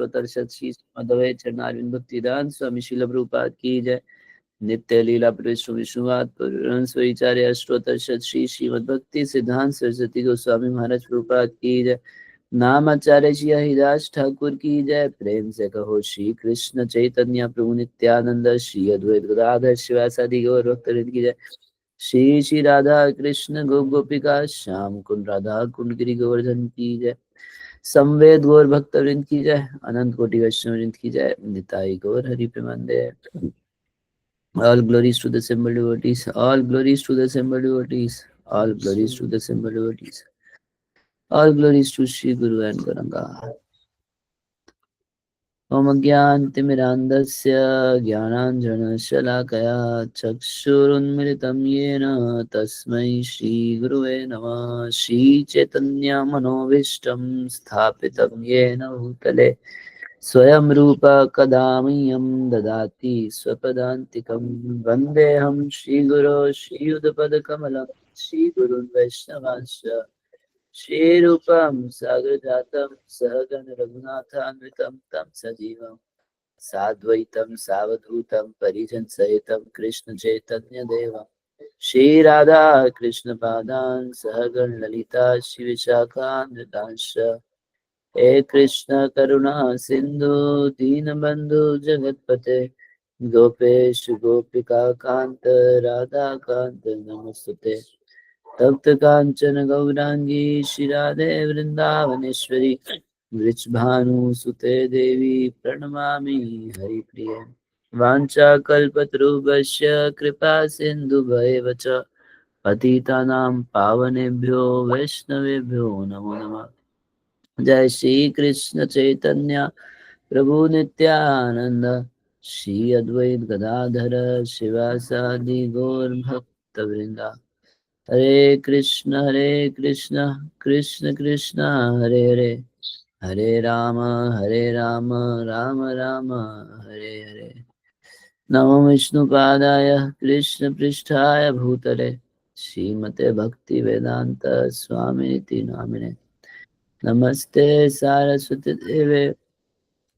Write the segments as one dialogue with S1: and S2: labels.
S1: श्री मधवे चरणारविंद भक्तिदान स्वामी शिल प्रभुपाद की जय। नित्य लीला विष्णु विष्णुवाद स्वचार्य अष्टोत्तरशत श्री श्रीमद भक्ति सिद्धांत सरस्वती गोस्वामी महाराज प्रभुपाद की जय। नाम आचार्य जी हरिदास ठाकुर की जय। प्रेम से कहो श्री कृष्ण चैतन्य प्रभु नित्यानंद श्री अद्वैत गदाधर शिवासादि गौर भक्तवृंद की जय। श्री श्री राधा कृष्ण गोपिका श्याम कुंड राधा कुंड गिरि गोवर्धन की जय। संवेद गौर भक्तवृंद की जय। अनंत कोटि वैष्णववृंद की जय। निताई गौर हरि प्रेमानंदे। All glories to the assembled devotees. All glories to the assembled devotees. All glories to the assembled devotees. All glories to Sri Guru and Gauranga. Om Agyantimirandasya Jnananjanashalakaya Chakshurunmilitam Yena Tasmai Shri Guruve Namah. Shri Chaitanya Manovishtam Sthapitam Yena Bhutale स्वयं रूप कदामय्यं ददाति स्वपदान्तिकं। वन्देऽहं श्रीगुरो श्रीयुतपदकमलं श्रीगुरुन् वैष्णवांश्च श्रीरूपं साग्रजातं सहगण रघुनाथान्वितं तं सजीवं साद्वैतं सावधूतं परिजनसहितं कृष्ण चैतन्यदेवं श्रीराधा कृष्णपादान् सहगण ललिता श्रीविशाखान्वितांश्च हे कृष्ण करुणा सिंधु दीनबंधु जगतपते गोपेश गोपिका कांत राधा कांत नमस्ते। तप्त कांचन गौरांगी श्रीराधे वृंदावनेश्वरी वृषभानुसुते देवी प्रणमामि हरिप्रिये। वाञ्छाकल्पतरुभ्यश्च कृपा सिन्धुभ्येव च पतितानां पावनेभ्यो वैष्णवेभ्यो नमो नमः। जय श्री कृष्ण चैतन्य प्रभु नित्यानंद श्री अद्वैत गदाधर शिवासादि गौर भक्त वृंदा। हरे कृष्ण कृष्ण कृष्ण हरे हरे हरे राम राम राम हरे हरे। नमो विष्णुपादाय कृष्ण पृष्ठाय भूतले श्रीमते भक्ति वेदांत स्वामिनिति नामिने। नमस्ते सारस्वती देवे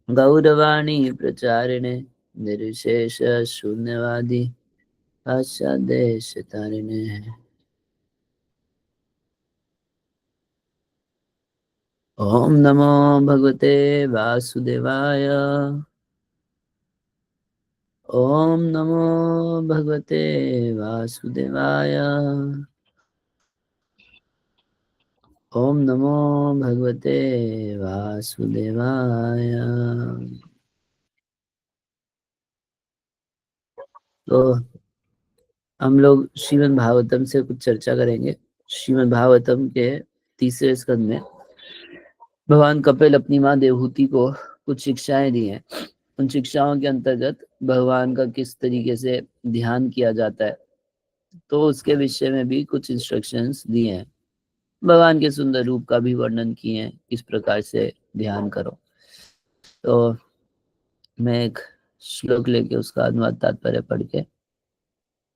S1: गौरवाणी प्रचारिणे निर्विशेष शून्यवादी पाश्चादेश तारिणे। ओम नमो भगवते वासुदेवाय। ओम नमो भगवते वासुदेवाय। ओम नमो भगवते वासुदेवाय। तो हम लोग श्रीमद् भागवतम से कुछ चर्चा करेंगे। श्रीमद् भागवतम के तीसरे स्कंद में भगवान कपिल अपनी माँ देवहूति को कुछ शिक्षाएं दी हैं। उन शिक्षाओं के अंतर्गत भगवान का किस तरीके से ध्यान किया जाता है, तो उसके विषय में भी कुछ इंस्ट्रक्शंस दिए हैं। भगवान के सुंदर रूप का भी वर्णन किए हैं, किस प्रकार से ध्यान करो। तो मैं एक श्लोक लेके उसका अनुवाद तात्पर्य पढ़ के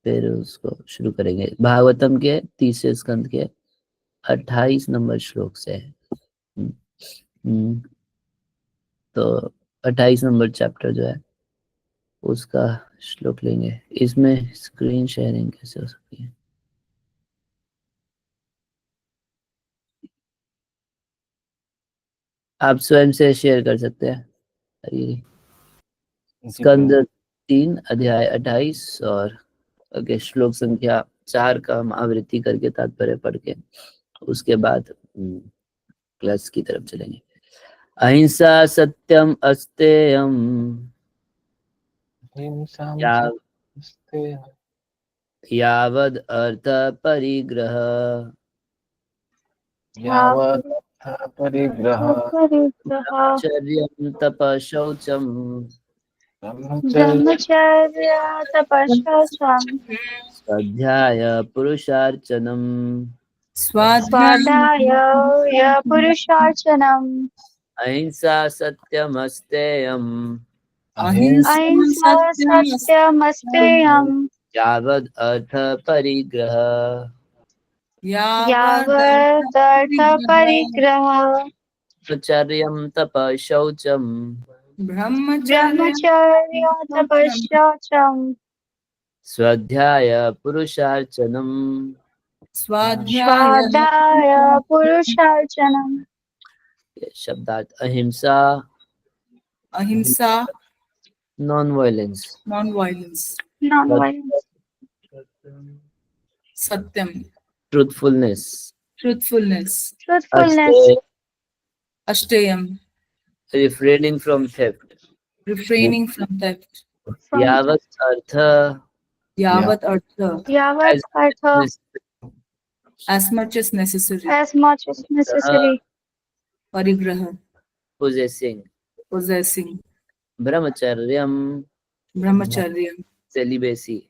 S1: फिर उसको शुरू करेंगे। भागवतम के तीसरे स्कंद के 28 नंबर श्लोक से है। तो 28 नंबर चैप्टर जो है उसका श्लोक लेंगे। इसमें स्क्रीन शेयरिंग कैसे हो सकती है? आप स्वयं से शेयर कर सकते हैं। स्कंद 3 अध्याय 28 और श्लोक संख्या 4 का हम आवृत्ति करके तात्पर्य पढ़ के उसके बाद क्लास की तरफ चलेंगे। अहिंसा सत्यम अस्तेयम यावद अर्थ परिग्रह ब्रह्मचर्यं तपशौचम स्वाध्याय पुरुषार्चनम अहिंसा सत्यमस्तेयम यावद अर्थ परिग्रह ब्रह्मचर्यं तपः शौचं
S2: ब्रह्मचर्य तपश्चर्यं
S1: स्वाध्याय पुरुषार्चनम्
S2: स्वाध्याय पुरुषार्चनम्
S1: शब्दार्थ अहिंसा
S3: Ahimsa,
S1: non-violence
S3: non-violence.
S2: non-violence
S3: Satyam,
S1: truthfulness
S3: truthfulness.
S2: truthfulness
S3: Ashtayam,
S1: refraining from theft
S3: refraining from theft.
S2: from
S1: yavat artha
S3: Yavat artha,
S2: yavat artha
S3: as much as necessary.
S2: as much as necessary
S3: Parigraha,
S1: possessing
S3: possessing.
S1: brahmacharyam
S3: Brahmacharya,
S1: celibacy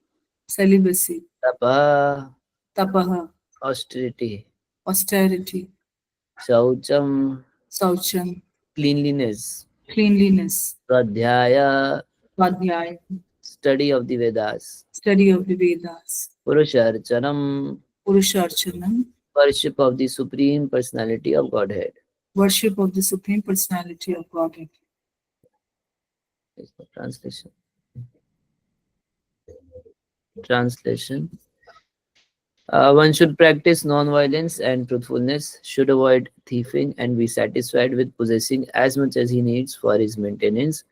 S3: celibacy.
S1: tapa
S3: Tapaha,
S1: austerity
S3: austerity.
S1: shaucham
S3: Saucham,
S1: cleanliness
S3: cleanliness.
S1: swadhyaya
S3: Swadhyaya,
S1: study of the Vedas
S3: study of the Vedas.
S1: purusharchanam
S3: Purusharchanam,
S1: worship of the supreme personality of Godhead.
S3: worship of the Supreme Personality of Godhead.
S1: Is the translation. Translation. One should practice non-violence and truthfulness, should avoid thieving and be satisfied with possessing as much as he needs for his maintenance.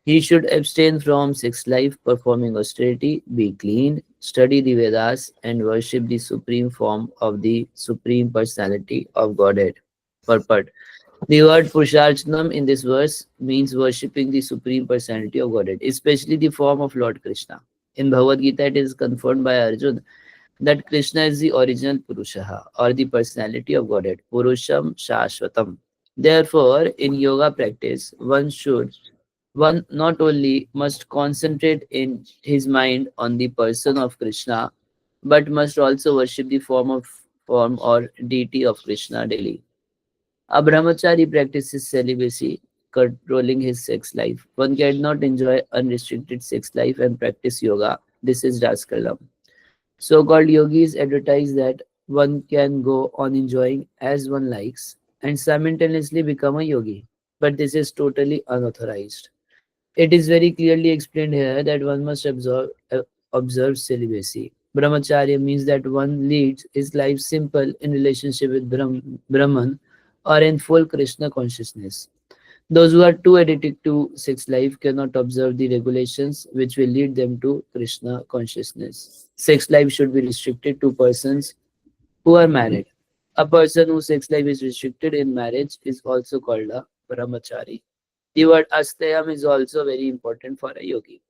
S1: He should abstain from sex life, performing austerity, be clean, study the Vedas, and worship the supreme form of the Supreme Personality of Godhead. Purport. The word Purusharchanam in this verse means worshipping the Supreme Personality of Godhead, especially the form of Lord Krishna. In Bhagavad Gita, it is confirmed by Arjuna that Krishna is the original Purusha or the personality of Godhead, Purusham Shashvatam. Therefore, in yoga practice, one not only must concentrate in his mind on the person of Krishna, but must also worship the form or deity of Krishna daily. A brahmachari practices celibacy, controlling his sex life. One cannot enjoy unrestricted sex life and practice yoga. This is Raskalam. So-called yogis advertise that one can go on enjoying as one likes and simultaneously become a yogi. But this is totally unauthorized. It is very clearly explained here that one must observe celibacy. Brahmacharya means that one leads his life simple in relationship with Brahman or in full Krishna consciousness. Those who are too addicted to sex life cannot observe the regulations which will lead them to Krishna consciousness. Sex life should be restricted to persons who are married. A person whose sex life is restricted in marriage is also called a brahmachari. The word astayam is also very important for a yogi.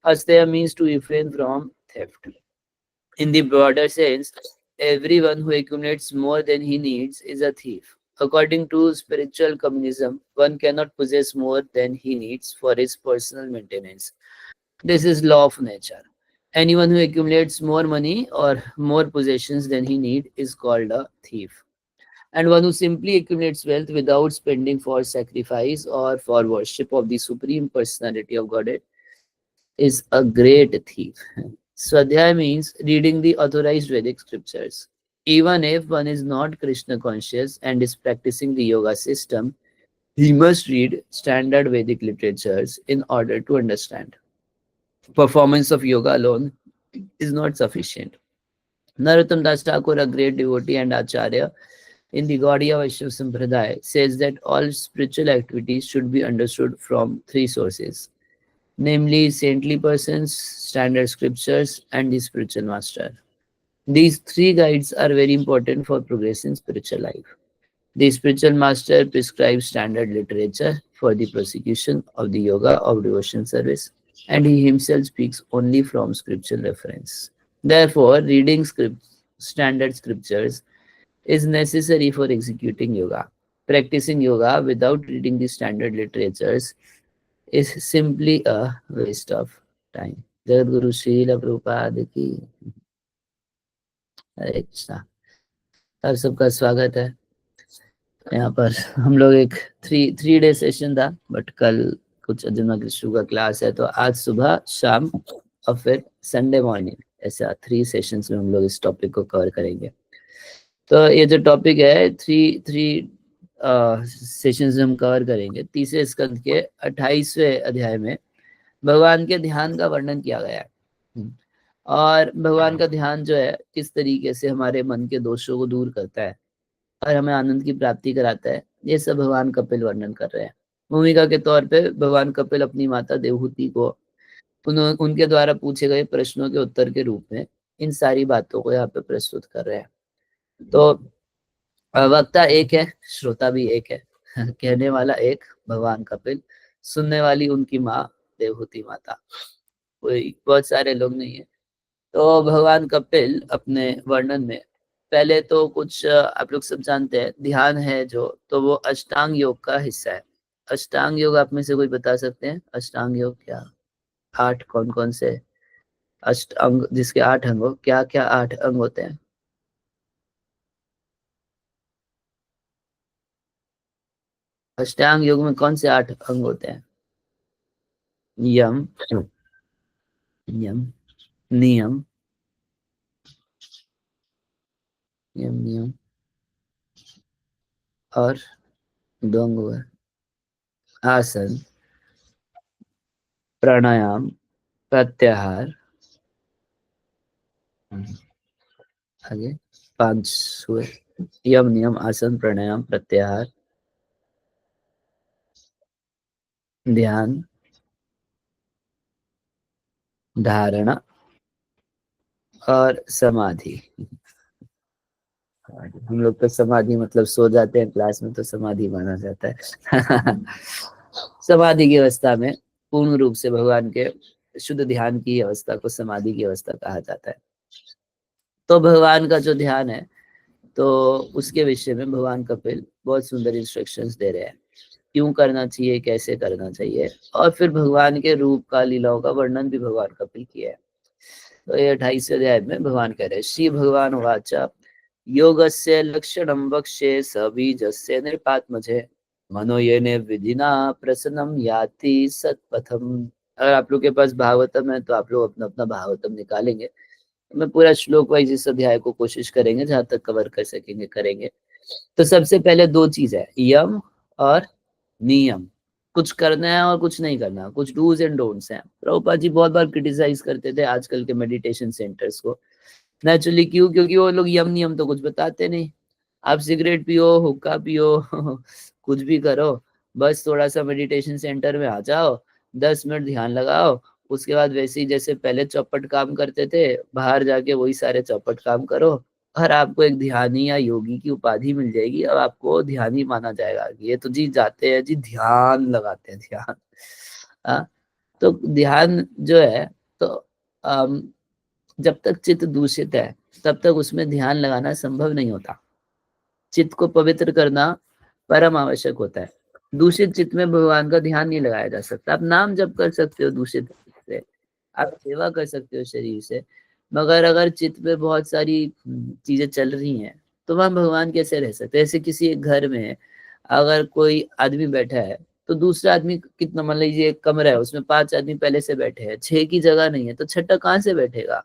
S1: Astaya means to refrain from theft. In the broader sense, everyone who accumulates more than he needs is a thief. According to spiritual communism, one cannot possess more than he needs for his personal maintenance. This is law of nature. Anyone who accumulates more money or more possessions than he needs is called a thief. And one who simply accumulates wealth without spending for sacrifice or for worship of the Supreme Personality of Godhead is a great thief. Swadhyaya means reading the authorized Vedic scriptures. Even if one is not Krishna conscious and is practicing the yoga system, he must read standard Vedic literatures in order to understand. Performance of yoga alone is not sufficient. Narottam Das Thakur, a great devotee and acharya in the Gaudiya Vaishnava Sampradaya, says that all spiritual activities should be understood from three sources, namely saintly persons, standard scriptures, and the spiritual master. These three guides are very important for progress in spiritual life. The spiritual master prescribes standard literature for the prosecution of the yoga of devotion service, and he himself speaks only from scriptural reference. Therefore, reading standard scriptures is necessary for executing yoga. Practicing yoga without reading the standard literatures is simply a waste of time. Jagadguru Srila Prabhupada की हरे कृष्णा। आप सबका स्वागत है यहाँ पर। हम लोग एक थ्री डे सेशन था, बट कल कुछ अजन्मा कृष्ण का क्लास है, तो आज सुबह शाम और फिर संडे मॉर्निंग, ऐसा 3 सेशंस में हम लोग इस टॉपिक को कवर करेंगे। तो ये जो टॉपिक है, थ्री सेशंस हम कवर करेंगे। तीसरे स्कंद के 28वें अध्याय में भगवान के ध्यान का वर्णन किया गया है और भगवान का ध्यान जो है किस तरीके से हमारे मन के दोषों को दूर करता है और हमें आनंद की प्राप्ति कराता है, ये सब भगवान कपिल वर्णन कर रहे हैं। भूमिका के तौर पे भगवान कपिल अपनी माता देवहूति को उनके द्वारा पूछे गए प्रश्नों के उत्तर के रूप में इन सारी बातों को यहाँ पे प्रस्तुत कर रहे हैं। तो वक्ता एक है, श्रोता भी एक है, कहने वाला एक भगवान कपिल, सुनने वाली उनकी माँ देवहूति माता, कोई बहुत सारे लोग नहीं है। तो भगवान कपिल अपने वर्णन में पहले तो कुछ आप लोग सब जानते हैं ध्यान है जो, तो वो अष्टांग योग का हिस्सा है। अष्टांग योग आप में से कोई बता सकते हैं अष्टांग योग क्या? 8 कौन कौन से अष्ट अंग, जिसके 8 अंग हो, क्या क्या 8 अंग होते हैं? अष्टांग योग में कौन से 8 अंग होते हैं? यम, यम, नियम, यम नियम और 2 अंग हुए आसन, प्राणायाम, प्रत्याहार, आगे 5 हुए, यम नियम आसन प्राणायाम प्रत्याहार ध्यान धारणा और समाधि। हम लोग तो समाधि मतलब सो जाते हैं क्लास में, तो समाधि माना जाता है। समाधि की अवस्था में पूर्ण रूप से भगवान के शुद्ध ध्यान की अवस्था को समाधि की अवस्था कहा जाता है। तो भगवान का जो ध्यान है तो उसके विषय में भगवान कपिल बहुत सुंदर इंस्ट्रक्शंस दे रहे हैं, क्यों करना चाहिए, कैसे करना चाहिए, और फिर भगवान के रूप का लीलाओं का वर्णन भी भगवान कपिल किया है। तो ये 28वें अध्याय में भगवान कह रहे हैं, श्री भगवान वाचा योगस्य लक्षणम वक्ष्ये सबीजस्य नृपात्मजे मनोयने विधिना प्रसन्नम याति सत्पथम। अगर आप लोग के पास भागवतम है तो आप लोग अपना अपना भागवतम निकालेंगे, मैं पूरा श्लोक वाइज इस अध्याय को कोशिश करेंगे जहां तक कवर कर सकेंगे करेंगे। तो सबसे पहले 2 चीज है, यम और नियम। कुछ करना है और कुछ नहीं करना, कुछ डूज एंड डोंट्स हैं। प्रभुपाद जी बहुत बार क्रिटिसाइज करते थे आजकल के मेडिटेशन सेंटर्स को, नेचुरली क्यों? क्योंकि वो लोग यम नियम तो कुछ बताते नहीं। आप सिगरेट पियो, हुक्का पियो, कुछ भी करो, बस थोड़ा सा मेडिटेशन सेंटर में आ जाओ, 10 मिनट ध्यान लगाओ, उसके बाद वैसे ही जैसे पहले चौपट काम करते थे बाहर जाके वही सारे चौपट काम करो और आपको एक ध्यानी या योगी की उपाधि मिल जाएगी। अब आपको ध्यानी माना जाएगा, ये तो जी जाते हैं जी ध्यान लगाते हैं, ध्यान। तो ध्यान जो है तो जब तक चित्त दूषित है तब तक उसमें ध्यान लगाना संभव नहीं होता। चित्त को पवित्र करना परम आवश्यक होता है। दूषित चित्त में भगवान का ध्यान नहीं लगाया जा सकता। आप नाम जप कर सकते हो दूषित चित्त से, आप सेवा कर सकते हो शरीर से, मगर अगर चित्त में बहुत सारी चीजें चल रही हैं तो वहां भगवान कैसे रह सकते हैं? ऐसे किसी एक घर में अगर कोई आदमी बैठा है तो दूसरा आदमी कितना, मान लीजिए एक कमरा है उसमें 5 आदमी पहले से बैठे हैं, 6 की जगह नहीं है, तो छठा कहाँ से बैठेगा?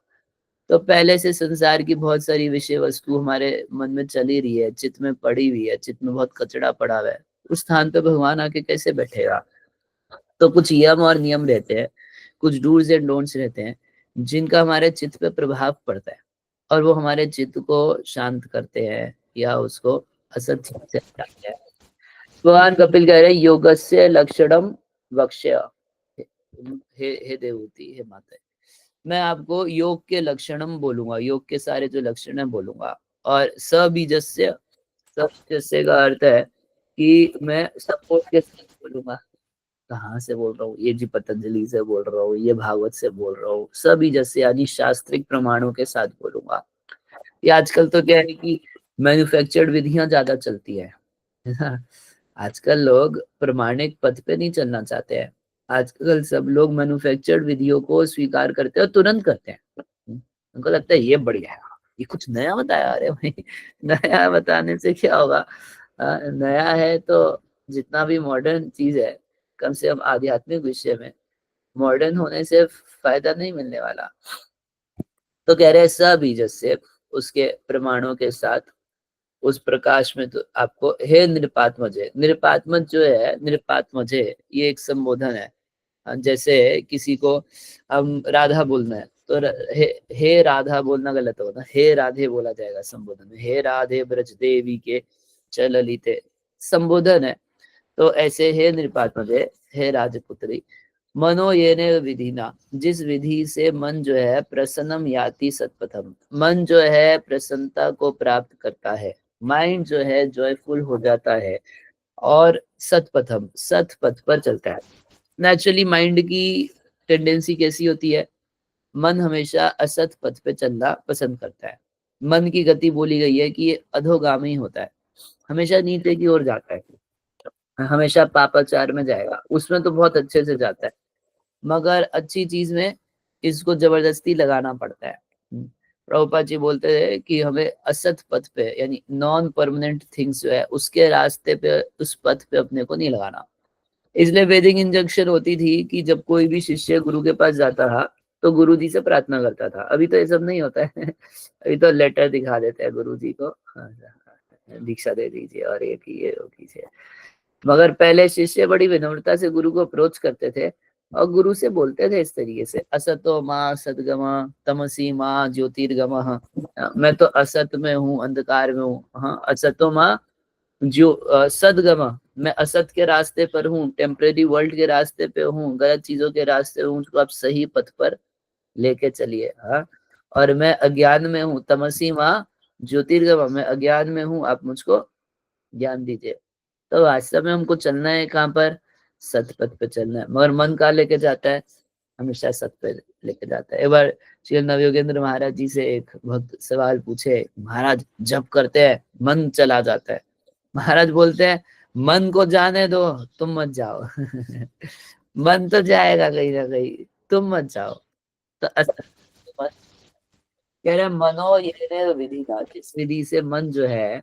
S1: तो पहले से संसार की बहुत सारी विषय वस्तु हमारे मन में चली रही है, चित्त में पड़ी हुई है, चित्त में बहुत कचड़ा पड़ा हुआ है, उस स्थान पे भगवान आके कैसे बैठेगा? तो कुछ यम और नियम रहते हैं, कुछ डूज एंड डोंट्स रहते हैं जिनका हमारे चित्त पे प्रभाव पड़ता है और वो हमारे चित्त को शांत करते हैं या उसको असत चित्त से हटाते हैं। भगवान कपिल कह रहे हैं योगस्य लक्षणम वक्ष्य, हे देवहूति, हे माता, मैं आपको योग के लक्षणम बोलूंगा, योग के सारे जो लक्षण है बोलूंगा। और सबीजस्य, सबीजस्य का अर्थ है कि मैं सपोर्ट के साथ बोलूंगा। कहाँ से बोल रहा हूँ? ये जी पतंजलि से बोल रहा हूँ, ये भागवत से बोल रहा हूँ, सबीजस्य यानी शास्त्रिक प्रमाणों के साथ बोलूंगा। ये आजकल तो क्या है कि मैन्युफैक्चर्ड विधियां ज्यादा चलती है। आजकल लोग प्रमाणिक पथ पे नहीं चलना चाहते हैं। आजकल सब लोग मैन्युफैक्चर्ड विधियों को स्वीकार करते हैं और तुरंत करते हैं। उनको लगता है ये बढ़िया है, ये कुछ नया बताया। अरे भाई, नया बताने से क्या होगा? नया है तो जितना भी मॉडर्न चीज है, कम से कम आध्यात्मिक विषय में मॉडर्न होने से फायदा नहीं मिलने वाला। तो कह रहे हैं सबीज से, उसके प्रमाणों के साथ उस प्रकाश में तो आपको हे निरपात्मजे, निरपात्मज जो है, निरपात्मजे ये एक संबोधन है। जैसे किसी को हम राधा बोलना है तो हे राधा बोलना गलत होगा, हे राधे बोला जाएगा संबोधन में। हे राधे ब्रज देवी के चललिते संबोधन है। तो ऐसे हे निरपात्मजे, हे राजपुत्री, मनो येने विधिना, जिस विधि से मन जो है प्रसन्नम याति सतपथम, मन जो है प्रसन्नता को प्राप्त करता है, माइंड जो है जॉयफुल हो जाता है और सतपथम, सत पथ पर चलता है। नेचुरली माइंड की टेंडेंसी कैसी होती है, मन हमेशा असत पथ पे चलना पसंद करता है। मन की गति बोली गई है कि ये अधोगामी होता है, हमेशा नीचे की ओर जाता है, हमेशा पापाचार में जाएगा। उसमें तो बहुत अच्छे से जाता है, मगर अच्छी चीज में इसको जबरदस्ती लगाना पड़ता है। प्रभुपाद जी बोलते थे कि हमें असत पथ पे, यानी नॉन परमानेंट थिंग्स जो है उसके रास्ते पे, उस पथ पे अपने को नहीं लगाना। इसलिए वैदिक इंजंक्शन होती थी कि जब कोई भी शिष्य गुरु के पास जाता था तो गुरु जी से प्रार्थना करता था। अभी तो ये सब नहीं होता है अभी तो लेटर दिखा देते हैं गुरु जी को, दीक्षा दे दीजिए और ये कीजिए वो कीजिए। मगर पहले शिष्य बड़ी विनम्रता से गुरु को अप्रोच करते थे और गुरु से बोलते थे इस तरीके से, असतो माँ सदगमा तमसी माँ ज्योतिर्गम, मैं तो असत में हूँ, अंधकार में हूँ। हाँ, असतो माँ जो सदगमा, मैं असत के रास्ते पर हूँ, टेम्परेरी वर्ल्ड के रास्ते पे हूँ, गलत चीजों के रास्ते हूँ, उसको आप सही पथ पर लेके चलिए। हाँ, और मैं अज्ञान में हूँ, तमसी माँ ज्योतिर्गम, मैं अज्ञान में हूँ, आप मुझको ज्ञान दीजिए। तो वास्तव में हमको चलना है कहाँ पर, सतपथ पे चलना है। मगर मन कहाँ लेके जाता है, हमेशा सत पे लेके जाता है। एक बार श्री नवयोगेंद्र महाराज जी से एक भक्त सवाल पूछे, महाराज जप करते हैं मन चला जाता है। महाराज बोलते हैं मन को जाने दो, तुम मत जाओ मन तो जाएगा कहीं ना कहीं, तुम मत जाओ। तो कह रहे मनो ये विधि था, इस विधि से मन जो है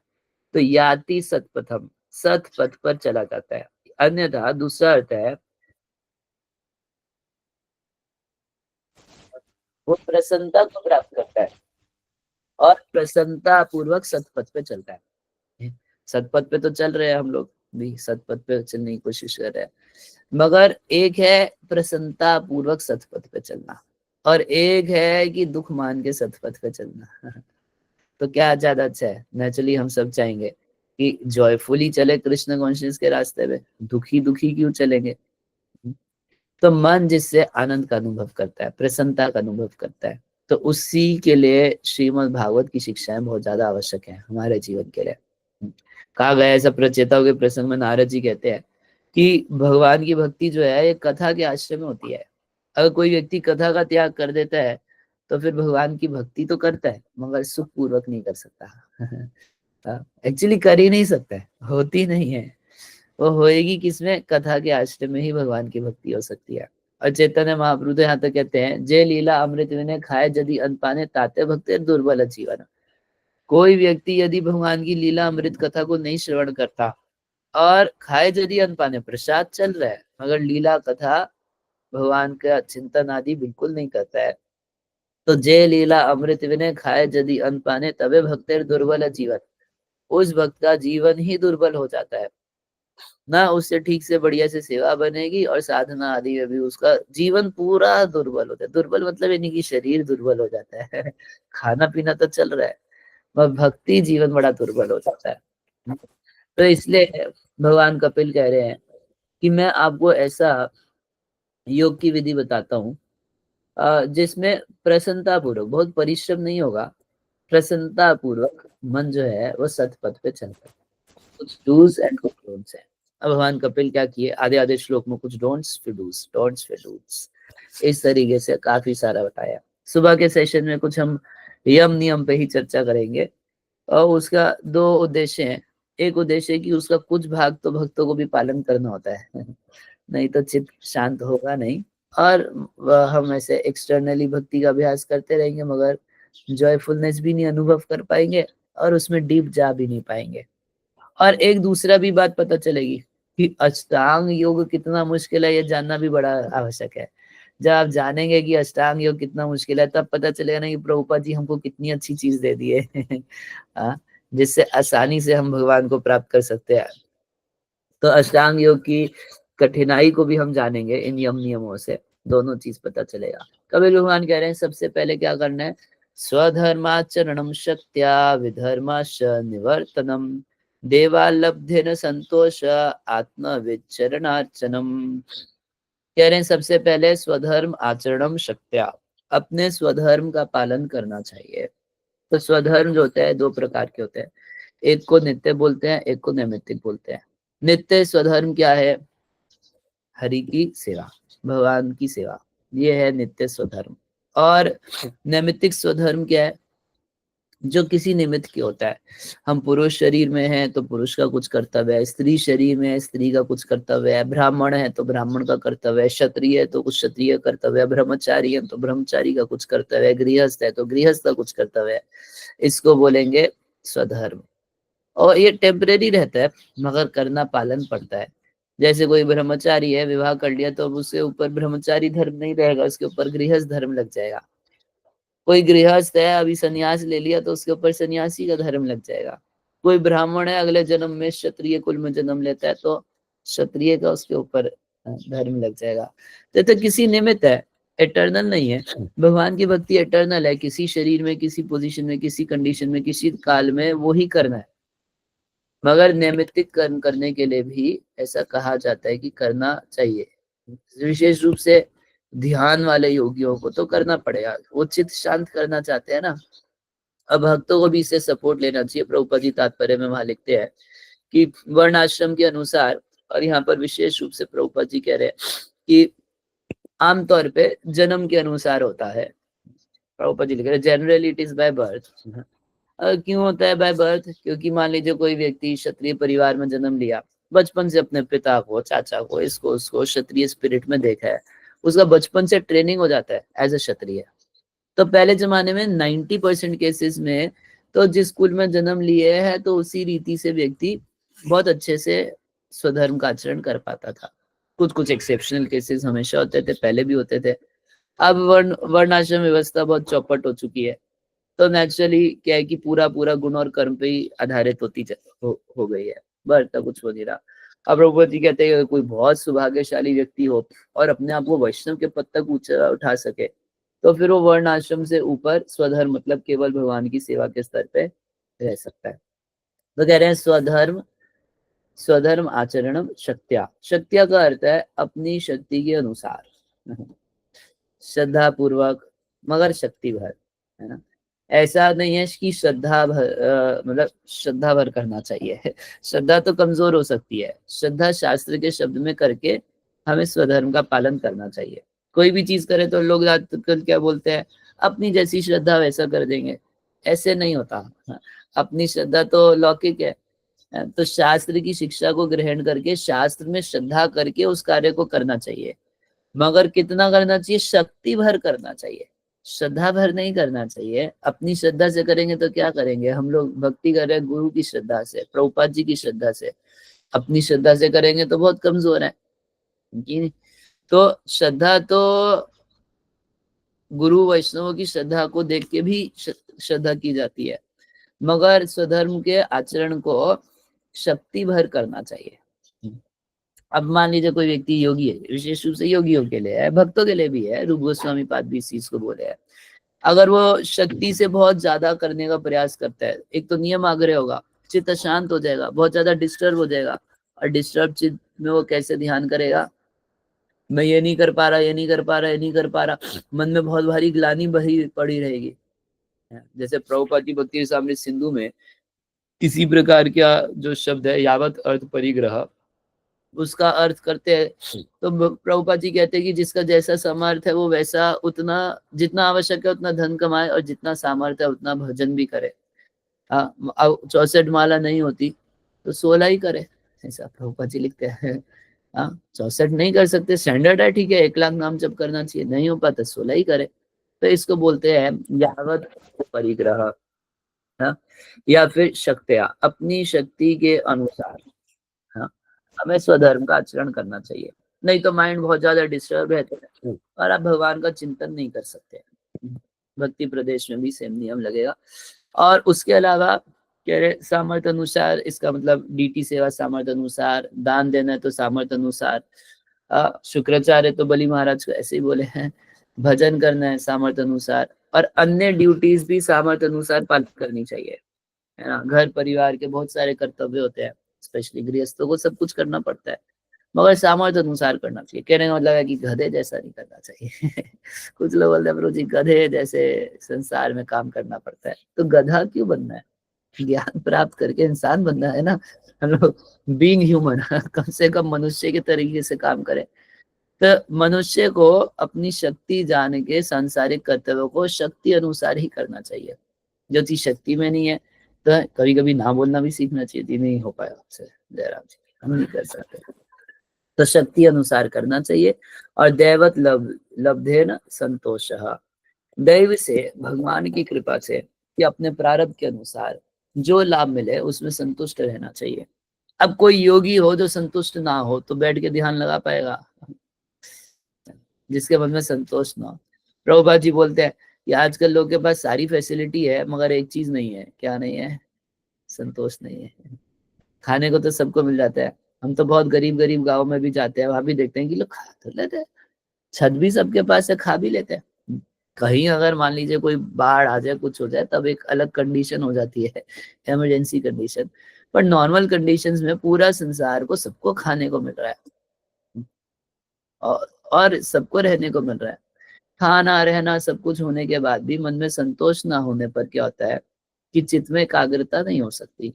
S1: तो याति सतपथम, सत पथ पर चला जाता है। अन्यथा दूसरा अर्थ है वो प्रसन्नता को प्राप्त करता है और प्रसन्नता पूर्वक सतपथ पे चलता है। सतपथ पे तो चल रहे हैं हम लोग भी, सतपथ पे चलने की कोशिश कर रहे हैं, मगर एक है प्रसन्नता पूर्वक सतपथ पे चलना और एक है कि दुख मान के सतपथ पे चलना तो क्या ज्यादा अच्छा है? नेचुरली हम सब चाहेंगे कि जॉयफुली चले कृष्ण कॉन्शियस के रास्ते पे, दुखी दुखी क्यों चलेंगे? तो मन जिससे आनंद का अनुभव करता है, प्रसन्नता का अनुभव करता है, तो उसी के लिए श्रीमद् भागवत की शिक्षाएं बहुत ज्यादा आवश्यक है हमारे जीवन के लिए। कहा गया ऐसा प्रचेताओं के प्रसंग में नारद जी कहते हैं कि भगवान की भक्ति जो है ये कथा के आश्रय में होती है। अगर कोई व्यक्ति कथा का त्याग कर देता है तो फिर भगवान की भक्ति तो करता है मगर सुख पूर्वक नहीं कर सकता एक्चुअली कर ही नहीं सकता है, होती नहीं है। वो होएगी किसमें, कथा के आश्रय में ही भगवान की भक्ति हो सकती है। और चैतन्य महाप्रभु यहाँ तक कहते हैं, जय लीला अमृत विनय खाए यदि अन्न पाने ताते भक्ति दुर्बल जीवन। कोई व्यक्ति यदि भगवान की लीला अमृत कथा को नहीं श्रवण करता और खाए यदि अन्न पाने, प्रसाद चल रहा है मगर लीला कथा भगवान का चिंतन आदि बिल्कुल नहीं करता है, तो जय लीला अमृत विनय खाए यदि अन्न पाने तबे भक्तिर दुर्बल जीवन। उस भक्त का जीवन ही दुर्बल हो जाता है, ना उससे ठीक से बढ़िया से सेवा बनेगी और साधना आदि में भी उसका जीवन पूरा दुर्बल होता है। दुर्बल मतलब ये नहीं कि शरीर दुर्बल हो जाता है खाना पीना तो चल रहा है, वह भक्ति जीवन बड़ा दुर्बल हो जाता है। तो इसलिए भगवान कपिल कह रहे हैं कि मैं आपको ऐसा योग की विधि बताता हूँ जिसमें प्रसन्नता पूर्वक, बहुत परिश्रम नहीं होगा, प्रसन्नता पूर्वक मन जो है वो सतपथ पे चलता है। कुछ डूज एंड कुछ डोंट्स है। अब भगवान कपिल क्या किए, आधे आधे श्लोक में कुछ डोंट्स फिर डूज, डोंट्स फिर डूज, इस तरीके से काफी सारा बताया। सुबह के सेशन में कुछ हम यम नियम पे ही चर्चा करेंगे और उसका दो उद्देश्य हैं। एक उद्देश्य है कि उसका कुछ भाग तो भक्तों को भी पालन करना होता है नहीं तो चित्त शांत होगा नहीं, और हम ऐसे एक्सटर्नली भक्ति का अभ्यास करते रहेंगे मगर जॉयफुलनेस भी नहीं अनुभव कर पाएंगे और उसमें डीप जा भी नहीं पाएंगे। और एक दूसरा भी बात पता चलेगी कि अष्टांग योग कितना मुश्किल है, ये जानना भी बड़ा आवश्यक है। जब आप जानेंगे कि अष्टांग योग कितना मुश्किल है तब पता चलेगा ना कि प्रभुपाद जी हमको कितनी अच्छी चीज दे दी है जिससे आसानी से हम भगवान को प्राप्त कर सकते हैं। तो अष्टांग योग की कठिनाई को भी हम जानेंगे इन नियमों से, दोनों चीज पता चलेगा। कबीर भगवान कह रहे हैं सबसे पहले क्या करना है, स्वधर्माचरणम शक्त्या विधर्माश निवर्तनम देवालब्धेन संतोष आत्मविचरणार्चनम। कह रहे हैं सबसे पहले स्वधर्म आचरणम शक्त्या, अपने स्वधर्म का पालन करना चाहिए। तो स्वधर्म जो होता है दो प्रकार के होते हैं, एक को नित्य बोलते हैं, एक को नैमित्तिक बोलते हैं। नित्य स्वधर्म क्या है, हरि की सेवा, भगवान की सेवा, ये है नित्य स्वधर्म। और नैमित्तिक स्वधर्म क्या है, जो किसी निमित्त के होता है। हम पुरुष शरीर में हैं तो पुरुष का कुछ कर्तव्य है, स्त्री शरीर में है स्त्री का कुछ कर्तव्य है, ब्राह्मण है तो ब्राह्मण का कर्तव्य है, क्षत्रिय है तो कुछ क्षत्रिय कर्तव्य है, ब्रह्मचारी है तो ब्रह्मचारी का कुछ कर्तव्य है, गृहस्थ है तो गृहस्थ का कुछ कर्तव्य है। इसको बोलेंगे स्वधर्म। और ये टेम्परेरी रहता है मगर करना पालन पड़ता है। जैसे कोई ब्रह्मचारी है, विवाह कर लिया तो अब उसके ऊपर ब्रह्मचारी धर्म नहीं रहेगा, उसके ऊपर गृहस्थ धर्म लग जाएगा। कोई गृहस्थ है अभी सन्यास ले लिया तो उसके ऊपर सन्यासी का धर्म लग जाएगा। कोई ब्राह्मण है अगले जन्म में क्षत्रिय कुल में जन्म लेता है तो क्षत्रिय का उसके ऊपर धर्म लग जाएगा। तो किसी निमित्त है, एटर्नल नहीं है। भगवान की भक्ति एटर्नल है, किसी शरीर में, किसी पोजीशन में, किसी कंडीशन में, किसी काल में वो ही करना है। मगर नैमित्तिक कर्म करने के लिए भी ऐसा कहा जाता है कि करना चाहिए। विशेष रूप से ध्यान वाले योगियों को तो करना पड़ेगा, वो चित्त शांत करना चाहते हैं ना। अब भक्तों को भी इससे सपोर्ट लेना चाहिए। प्रभुपाद जी तात्पर्य में वहां लिखते हैं कि वर्ण आश्रम के अनुसार, और यहाँ पर विशेष रूप से प्रभुपाद जी कह रहे हैं कि आमतौर पे जन्म के अनुसार होता है। प्रभुपाद जी लिख रहे हैं generally it is by birth. क्यों होता है बाय बर्थ, क्योंकि मान लीजिए कोई व्यक्ति क्षत्रिय परिवार में जन्म लिया, बचपन से अपने पिता को, चाचा को, इसको उसको क्षत्रिय स्पिरिट में देखा है, उसका बचपन से ट्रेनिंग हो जाता है एज ए क्षत्रिय। तो पहले जमाने में 90% केसेस में तो जिस कुल में जन्म लिए है तो उसी रीति से व्यक्ति बहुत अच्छे से स्वधर्म का आचरण कर पाता था। कुछ एक्सेप्शनल केसेस हमेशा होते थे, पहले भी होते थे। अब वर्णाश्रम व्यवस्था बहुत चौपट हो चुकी है, तो नेचुरली क्या है कि पूरा गुण और कर्म पे ही आधारित होती हो गई है, बढ़ता कुछ हो नहीं रहा। अब प्रभुपाद जी कहते हैं कोई बहुत सौभाग्यशाली व्यक्ति हो और अपने आप को वैष्णव के पद तक ऊंचा उठा सके तो फिर वो वर्ण आश्रम से ऊपर स्वधर्म मतलब केवल भगवान की सेवा के स्तर पे रह सकता है। तो कह रहे हैं स्वधर्म आचरणम शक्त्या। शक्त्या का अर्थ है अपनी शक्ति के अनुसार, श्रद्धा पूर्वक मगर शक्ति भर, है ना। ऐसा नहीं है कि श्रद्धा भर मतलब श्रद्धा भर करना चाहिए। श्रद्धा तो कमजोर हो सकती है, श्रद्धा शास्त्र के शब्द में करके हमें स्वधर्म का पालन करना चाहिए। कोई भी चीज करे तो लोग आजकल क्या बोलते हैं, अपनी जैसी श्रद्धा वैसा कर देंगे, ऐसे नहीं होता। अपनी श्रद्धा तो लौकिक है, तो शास्त्र की शिक्षा को ग्रहण करके शास्त्र में श्रद्धा करके उस कार्य को करना चाहिए। मगर कितना करना चाहिए, शक्ति भर करना चाहिए, श्रद्धा भर नहीं करना चाहिए। अपनी श्रद्धा से करेंगे तो क्या करेंगे, हम लोग भक्ति कर रहे हैं गुरु की श्रद्धा से, प्रभुपाद जी की श्रद्धा से। अपनी श्रद्धा से करेंगे तो बहुत कमजोर है। तो श्रद्धा तो गुरु वैष्णवों की श्रद्धा को देख के भी श्रद्धा की जाती है, मगर स्वधर्म के आचरण को शक्ति भर करना चाहिए। अब मान लीजिए कोई व्यक्ति योगी है, विशेष रूप से योगियों के लिए है, भक्तों के लिए भी है, रूप गोस्वामी पाद भी इस चीज को बोले हैं। अगर वो शक्ति से बहुत ज्यादा करने का प्रयास करता है, एक तो नियम आग्रह होगा, चित्त शांत हो जाएगा, बहुत ज्यादा डिस्टर्ब हो जाएगा, और डिस्टर्ब चित्त में वो कैसे ध्यान करेगा, मैं ये नहीं कर पा रहा, ये नहीं कर पा रहा, ये नहीं कर पा रहा, मन में बहुत भारी ग्लानि भरी पड़ी रहेगी। जैसे प्रभुपाद की भक्ति सामने सिंधु में किसी प्रकार का जो शब्द है यावत अर्थ परिग्रह, उसका अर्थ करते हैं तो प्रभुपाद जी कहते हैं कि जिसका जैसा सामर्थ्य है वो वैसा उतना, जितना आवश्यक है उतना धन कमाए और जितना सामर्थ्य है उतना भजन भी करे। 64 माला नहीं होती तो 16 ही करे, ऐसा प्रभुपाद जी लिखते हैं। 64 नहीं कर सकते, स्टैंडर्ड है, ठीक है, 1 लाख नाम जप करना चाहिए, नहीं हो पाता 16 ही करे। तो इसको बोलते हैं यावत परिग्रह, या फिर शक्तियां, अपनी शक्ति के अनुसार हमें स्वधर्म का आचरण करना चाहिए। नहीं तो माइंड बहुत ज्यादा डिस्टर्ब है और आप भगवान का चिंतन नहीं कर सकते। भक्ति प्रदेश में भी सेम नियम लगेगा। और उसके अलावा कह रहे सामर्थ्य अनुसार, इसका मतलब डीटी सेवा सामर्थ्य अनुसार, दान देना है तो सामर्थ्य अनुसार, शुक्राचार्य तो बलि महाराज को ऐसे ही बोले हैं, भजन करना है सामर्थ्य अनुसार, और अन्य ड्यूटीज भी सामर्थ्य अनुसार पालन करनी चाहिए, है ना। घर परिवार के बहुत सारे कर्तव्य होते हैं, स्पेशली गृहस्थों को सब कुछ करना पड़ता है, मगर सामर्थ्य अनुसार करना चाहिए। कहने का मतलब है कि गधे जैसा नहीं करना चाहिए। कुछ लोग बोलते हैं प्रभु जी गधे जैसे संसार में काम करना पड़ता है, तो गधा क्यों बनना है? ज्ञान प्राप्त करके इंसान बनना है ना। हम लोग बीइंग ह्यूमन कम से कम मनुष्य के तरीके से काम करें। तो मनुष्य को अपनी शक्ति जान के सांसारिक कर्तव्यों को शक्ति अनुसार ही करना चाहिए। जो चीज शक्ति में नहीं है तो कभी कभी ना बोलना भी सीखना चाहिए थी, नहीं हो पाया आपसे जयराम जी, हम नहीं कर सकते, तो शक्ति अनुसार करना चाहिए। और दैवत लब्धे न संतोष, दैव से भगवान की कृपा से कि अपने प्रारब्ध के अनुसार जो लाभ मिले उसमें संतुष्ट रहना चाहिए। अब कोई योगी हो जो संतुष्ट ना हो तो बैठ के ध्यान लगा पाएगा? जिसके मन में संतोष ना हो। प्रभुपाद जी बोलते हैं कि आजकल लोग के पास सारी फैसिलिटी है मगर एक चीज नहीं है, क्या नहीं है? संतोष नहीं है। खाने को तो सबको मिल जाता है, हम तो बहुत गरीब गरीब गाँव में भी जाते हैं, वहां भी देखते हैं कि लोग खा तो लेते हैं, छत भी सबके पास है, खा भी लेते हैं। कहीं अगर मान लीजिए कोई बाढ़ आ जाए, कुछ हो जाए, तब एक अलग कंडीशन हो जाती है, इमरजेंसी कंडीशन। पर नॉर्मल कंडीशंस में पूरा संसार को सबको खाने को मिल रहा है और सबको रहने को मिल रहा है। खाना रहना सब कुछ होने के बाद भी मन में संतोष ना होने पर क्या होता है कि चित्त में एकाग्रता नहीं हो सकती,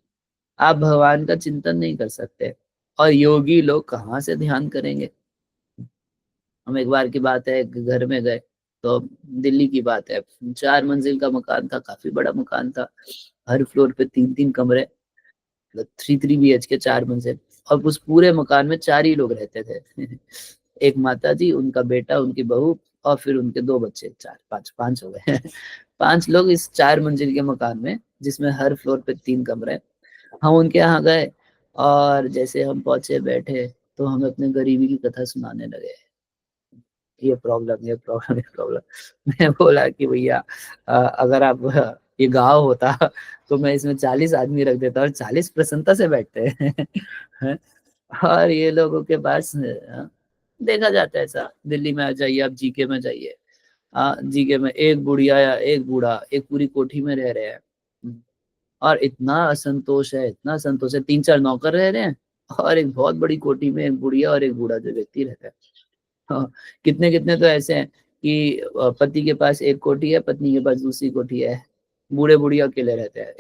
S1: आप भगवान का चिंतन नहीं कर सकते, और योगी लोग कहाँ से ध्यान करेंगे? हम एक बार की बात है, एक घर में गए, तो दिल्ली की बात है, 4 मंजिल का मकान था, काफी बड़ा मकान था, हर फ्लोर पे 3-3 कमरे, मतलब 3 BHK के 4 मंजिल, और उस पूरे मकान में 4 ही लोग रहते थे। एक माता जी, उनका बेटा, उनकी बहू, और फिर उनके 2 बच्चे, 4-5 हो गए। 5 लोग इस 4 मंजिल के मकान में, जिसमें हर फ्लोर पे 3 कमरे। हम उनके यहाँ गए और जैसे हम पहुंचे बैठे तो हमें अपने गरीबी की कथा सुनाने लगे, ये प्रॉब्लम, ये प्रॉब्लम, ये प्रॉब्लम। मैं बोला कि भैया अगर आप ये गांव होता तो मैं इसमें 40 आदमी रख देता और 40 प्रसन्नता से बैठते हैं। और ये लोगों के पास देखा जाता है ऐसा। दिल्ली में आ जाइए, आप जीके में जाइए, जीके में एक बुढ़िया या एक बूढ़ा एक पूरी कोठी में रह रहे हैं, और इतना असंतोष है, इतना असंतोष है, 3-4 नौकर रह रहे हैं और एक बहुत बड़ी कोठी में एक बुढ़िया और एक बूढ़ा जो व्यक्ति रहता है। हाँ, कितने कितने तो ऐसे हैं कि पति के पास एक कोठी है, पत्नी के पास दूसरी कोठी है, बूढ़े बुढ़िया अकेले रहते हैं,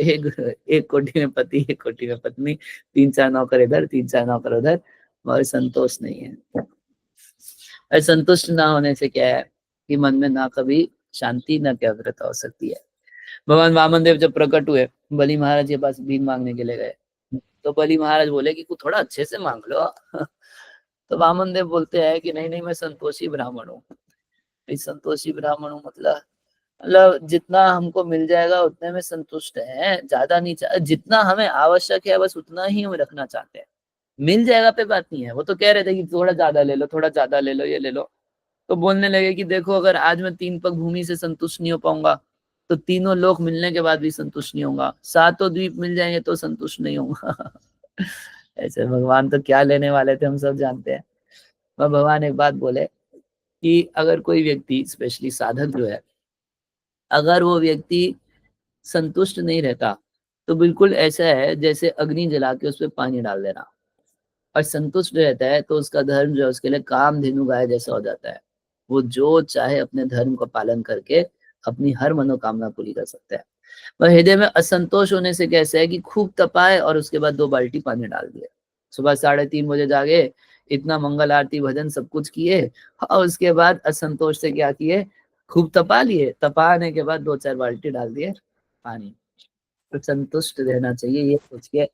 S1: एक कोठी में पति, एक कोठी में पत्नी, 3-4 नौकर इधर, 3-4 नौकर उधर, और संतोष नहीं है। और संतुष्ट ना होने से क्या है कि मन में ना कभी शांति ना एकाग्रता हो सकती है। भगवान वामन देव जब प्रकट हुए, बलि महाराज के पास भीख मांगने के लिए गए, तो बलि महाराज बोले कि कुछ थोड़ा अच्छे से मांग लो। तो वामन देव बोलते हैं कि नहीं नहीं, मैं संतोषी ब्राह्मण हूँ। संतोषी ब्राह्मण हूँ मतलब जितना हमको मिल जाएगा उतने में संतुष्ट है, ज्यादा नहीं चाह, जितना हमें आवश्यक है बस उतना ही हम रखना चाहते हैं। मिल जाएगा पे बात नहीं है। वो तो कह रहे थे कि थोड़ा ज्यादा ले लो, थोड़ा ज्यादा ले लो, ये ले लो। तो बोलने लगे कि देखो अगर आज मैं 3 पग भूमि से संतुष्ट नहीं हो पाऊंगा तो तीनों लोक मिलने के बाद भी संतुष्ट नहीं होगा, 7 द्वीप मिल जाएंगे तो संतुष्ट नहीं होगा। ऐसे भगवान तो क्या लेने वाले थे हम सब जानते हैं। और भगवान एक बात बोले कि अगर कोई व्यक्ति, स्पेशली साधक जो है, अगर वो व्यक्ति संतुष्ट नहीं रहता तो बिल्कुल ऐसा है जैसे अग्नि जला के उस पर पानी डाल देना, और संतुष्ट रहता है तो उसका धर्म जो है उसके लिए कामधेनु गाय जैसा हो जाता है। वो जो चाहे अपने धर्म का पालन करके अपनी हर मनोकामना पूरी कर सकता है। वह हृदय में असंतोष होने से कैसे है कि खूब तपाए और उसके बाद 2 बाल्टी पानी डाल दिए, सुबह 3:30 बजे जागे, इतना मंगल आरती भजन सब कुछ किए, और उसके बाद असंतोष से क्या किए, खूब तपा लिए, तपाने के बाद 2-4 बाल्टी डाल दिए पानी। तो संतुष्ट रहना चाहिए, ये सोच के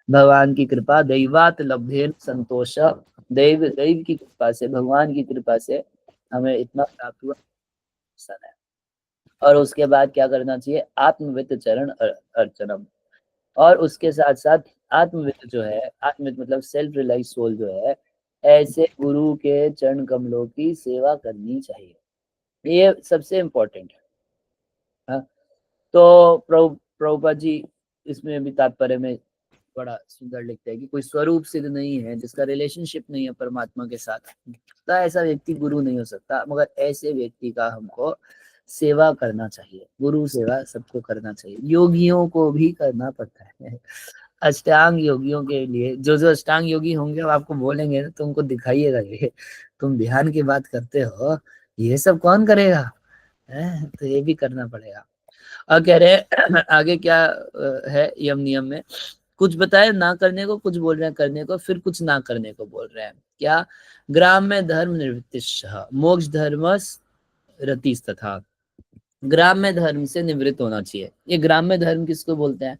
S1: भगवान की कृपा, दैवात लब्धेन संतोष, दैव की कृपा से, भगवान की कृपा से हमें इतना प्राप्त हुआ है। और उसके बाद क्या करना चाहिए, आत्मवित चरण अर्चनम, और उसके साथ साथ आत्मवित जो है, आत्मवित मतलब सेल्फ रियलाइज सोल जो है, ऐसे गुरु के चरण कमलों की सेवा करनी चाहिए, ये सबसे इम्पोर्टेंट है। हाँ? तो प्रभुपाद जी इसमें भी तात्पर्य में बड़ा सुंदर लिखते हैं कि कोई स्वरूप सिद्ध नहीं है, जिसका रिलेशनशिप नहीं है परमात्मा के साथ, तो ऐसा व्यक्ति गुरु नहीं हो सकता। मगर ऐसे व्यक्ति का हमको सेवा करना चाहिए। गुरु सेवा सबको करना चाहिए, योगियों को भी करना पड़ता है। अष्टांग योगियों के लिए, जो जो अष्टांग योगी होंगे वो आपको बोलेंगे ना, तुमको दिखाइएगा ये तुम ध्यान की बात करते हो, ये सब कौन करेगा है? तो ये भी करना पड़ेगा। और कह रहे हैं आगे क्या है यम नियम में, कुछ बताए ना करने को, कुछ बोल रहे हैं करने को, फिर कुछ ना करने को बोल रहे हैं। क्या? ग्राम में धर्म निवृत्तिश्च मोक्ष धर्मस् रतिस् तथा। ग्राम में धर्म से निवृत्त होना चाहिए। ये ग्राम में धर्म किसको बोलते हैं?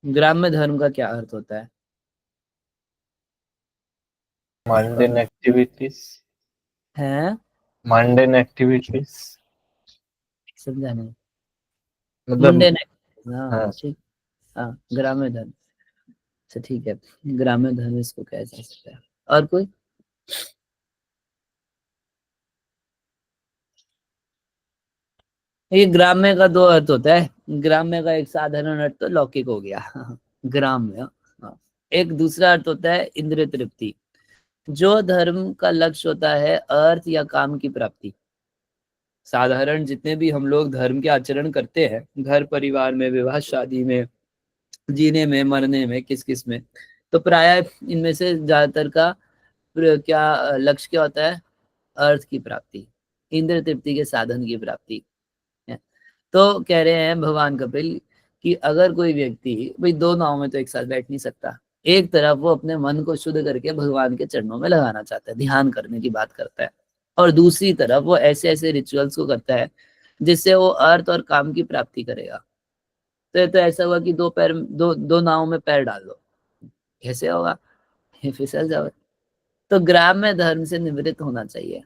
S1: ग्राम में धर्म का क्या अर्थ होता है?
S4: mundane activities,
S1: हैं?
S4: mundane activities,
S1: समझा नहीं।
S4: मतलब
S1: मुंडेन हाँ
S4: हाँ।
S1: ठीक, हाँ ग्राम्य धर्म से, ठीक है, ग्राम्य धर्म इसको कहा जा सकता है। और कोई? ये ग्राम्य का दो अर्थ होता है। ग्राम्य का एक साधारण अर्थ तो लौकिक हो गया ग्राम्य, हाँ। एक दूसरा अर्थ होता है इंद्रिय तृप्ति। जो धर्म का लक्ष्य होता है अर्थ या काम की प्राप्ति। साधारण जितने भी हम लोग धर्म के आचरण करते हैं, घर परिवार में, विवाह शादी में, जीने में, मरने में, किस किस में, तो प्राय इनमें से ज्यादातर का क्या लक्ष्य क्या होता है? अर्थ की प्राप्ति, इंद्रिय तृप्ति के साधन की प्राप्ति है। तो कह रहे हैं भगवान कपिल कि अगर कोई व्यक्ति, भाई दो नाव में तो एक साथ बैठ नहीं सकता। एक तरफ वो अपने मन को शुद्ध करके भगवान के चरणों में लगाना चाहता है, ध्यान करने की बात करता है, और दूसरी तरफ वो ऐसे ऐसे रिचुअल्स को करता है जिससे वो अर्थ और काम की प्राप्ति करेगा। तो ऐसा हुआ कि दो नाव में पैर डाल दो, कैसे होगा? ये फिसल जाओ। तो ग्राम में धर्म से निवृत्त होना चाहिए।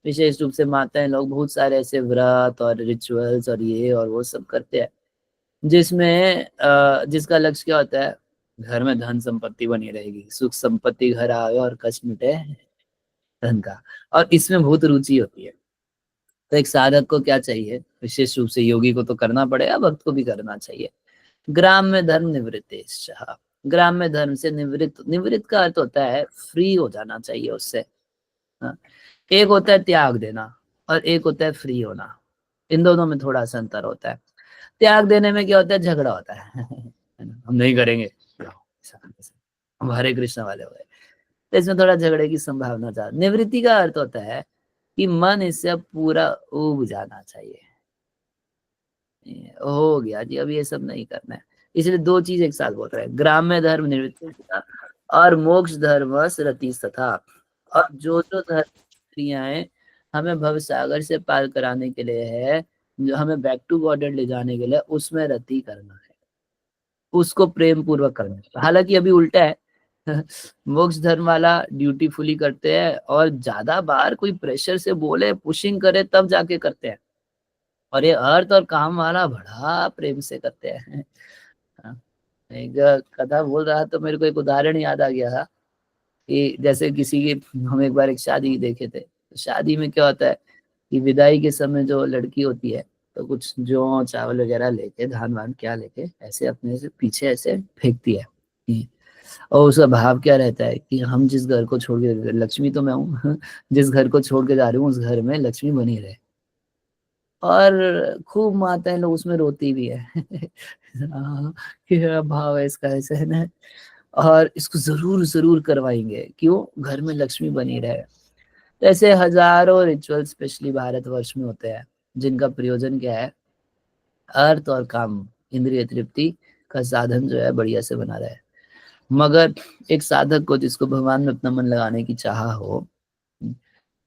S1: विशेष रूप से माताएं लोग बहुत सारे ऐसे व्रत और रिचुअल्स और ये और वो सब करते हैं जिसमें जिसका लक्ष्य क्या होता है? घर में धन संपत्ति बनी रहेगी, सुख संपत्ति घर आए और कष्ट मिटे धन का, और इसमें बहुत रुचि होती है। तो एक साधक को क्या चाहिए? विशेष रूप से योगी को तो करना पड़ेगा, भक्त को भी करना चाहिए। ग्राम में धर्म निवृत्तेश, ग्राम में धर्म से निवृत्त। निवृत्त का अर्थ होता है फ्री हो जाना चाहिए उससे। हाँ। एक होता है त्याग देना और एक होता है फ्री होना। इन दोनों में थोड़ा सा अंतर होता है। त्याग देने में क्या होता है? झगड़ा होता है ना? हम नहीं करेंगे, हम हरे कृष्ण वाले हो गए, तो इसमें थोड़ा झगड़े की संभावना ज्यादा। निवृत्ति का अर्थ होता है कि मन इससे पूरा उब जाना चाहिए, हो गया जी, अब ये सब नहीं करना है। इसलिए दो चीज एक साथ बोल रहे हैं, ग्राम्य धर्म निवृत्ति और मोक्ष धर्म रति तथा। और जो धर्म क्रियाएं हमें भव सागर से पार कराने के लिए है, जो हमें बैक टू गॉडेड ले जाने के लिए, उसमें रति करना है, उसको प्रेम पूर्वक करना है। हालांकि अभी उल्टा है मोक्ष धर्म वाला ड्यूटीफुली करते हैं, और ज्यादा बार कोई प्रेशर से बोले, पुशिंग करे तब जाके करते हैं, और ये अर्थ और काम वाला बड़ा प्रेम से करते हैं। हाँ, एक कथा बोल रहा तो मेरे को एक उदाहरण याद आ गया था कि जैसे किसी की, हम एक बार एक शादी देखे थे, तो शादी में क्या होता है कि विदाई के समय जो लड़की होती है तो कुछ जौ चावल वगैरह लेके, धान वान क्या लेके, ऐसे अपने से पीछे ऐसे फेंकती है। और उसका भाव क्या रहता है कि हम जिस घर को छोड़ के, लक्ष्मी तो मैं हूँ जिस घर को छोड़ के जा रही हूँ उस घर में लक्ष्मी बनी रहे। और खूब माताएं लोग उसमें रोती भी है क्या भाव है इसका, ऐसे है ना, और इसको जरूर जरूर करवाएंगे, क्यों? घर में लक्ष्मी बनी रहे। तो ऐसे हजारों रिचुअल स्पेशली भारतवर्ष में होते हैं जिनका प्रयोजन क्या है? अर्थ और काम, इंद्रिय तृप्ति का साधन जो है बढ़िया से बना रहे। मगर एक साधक को, जिसको भगवान में अपना मन लगाने की चाह हो,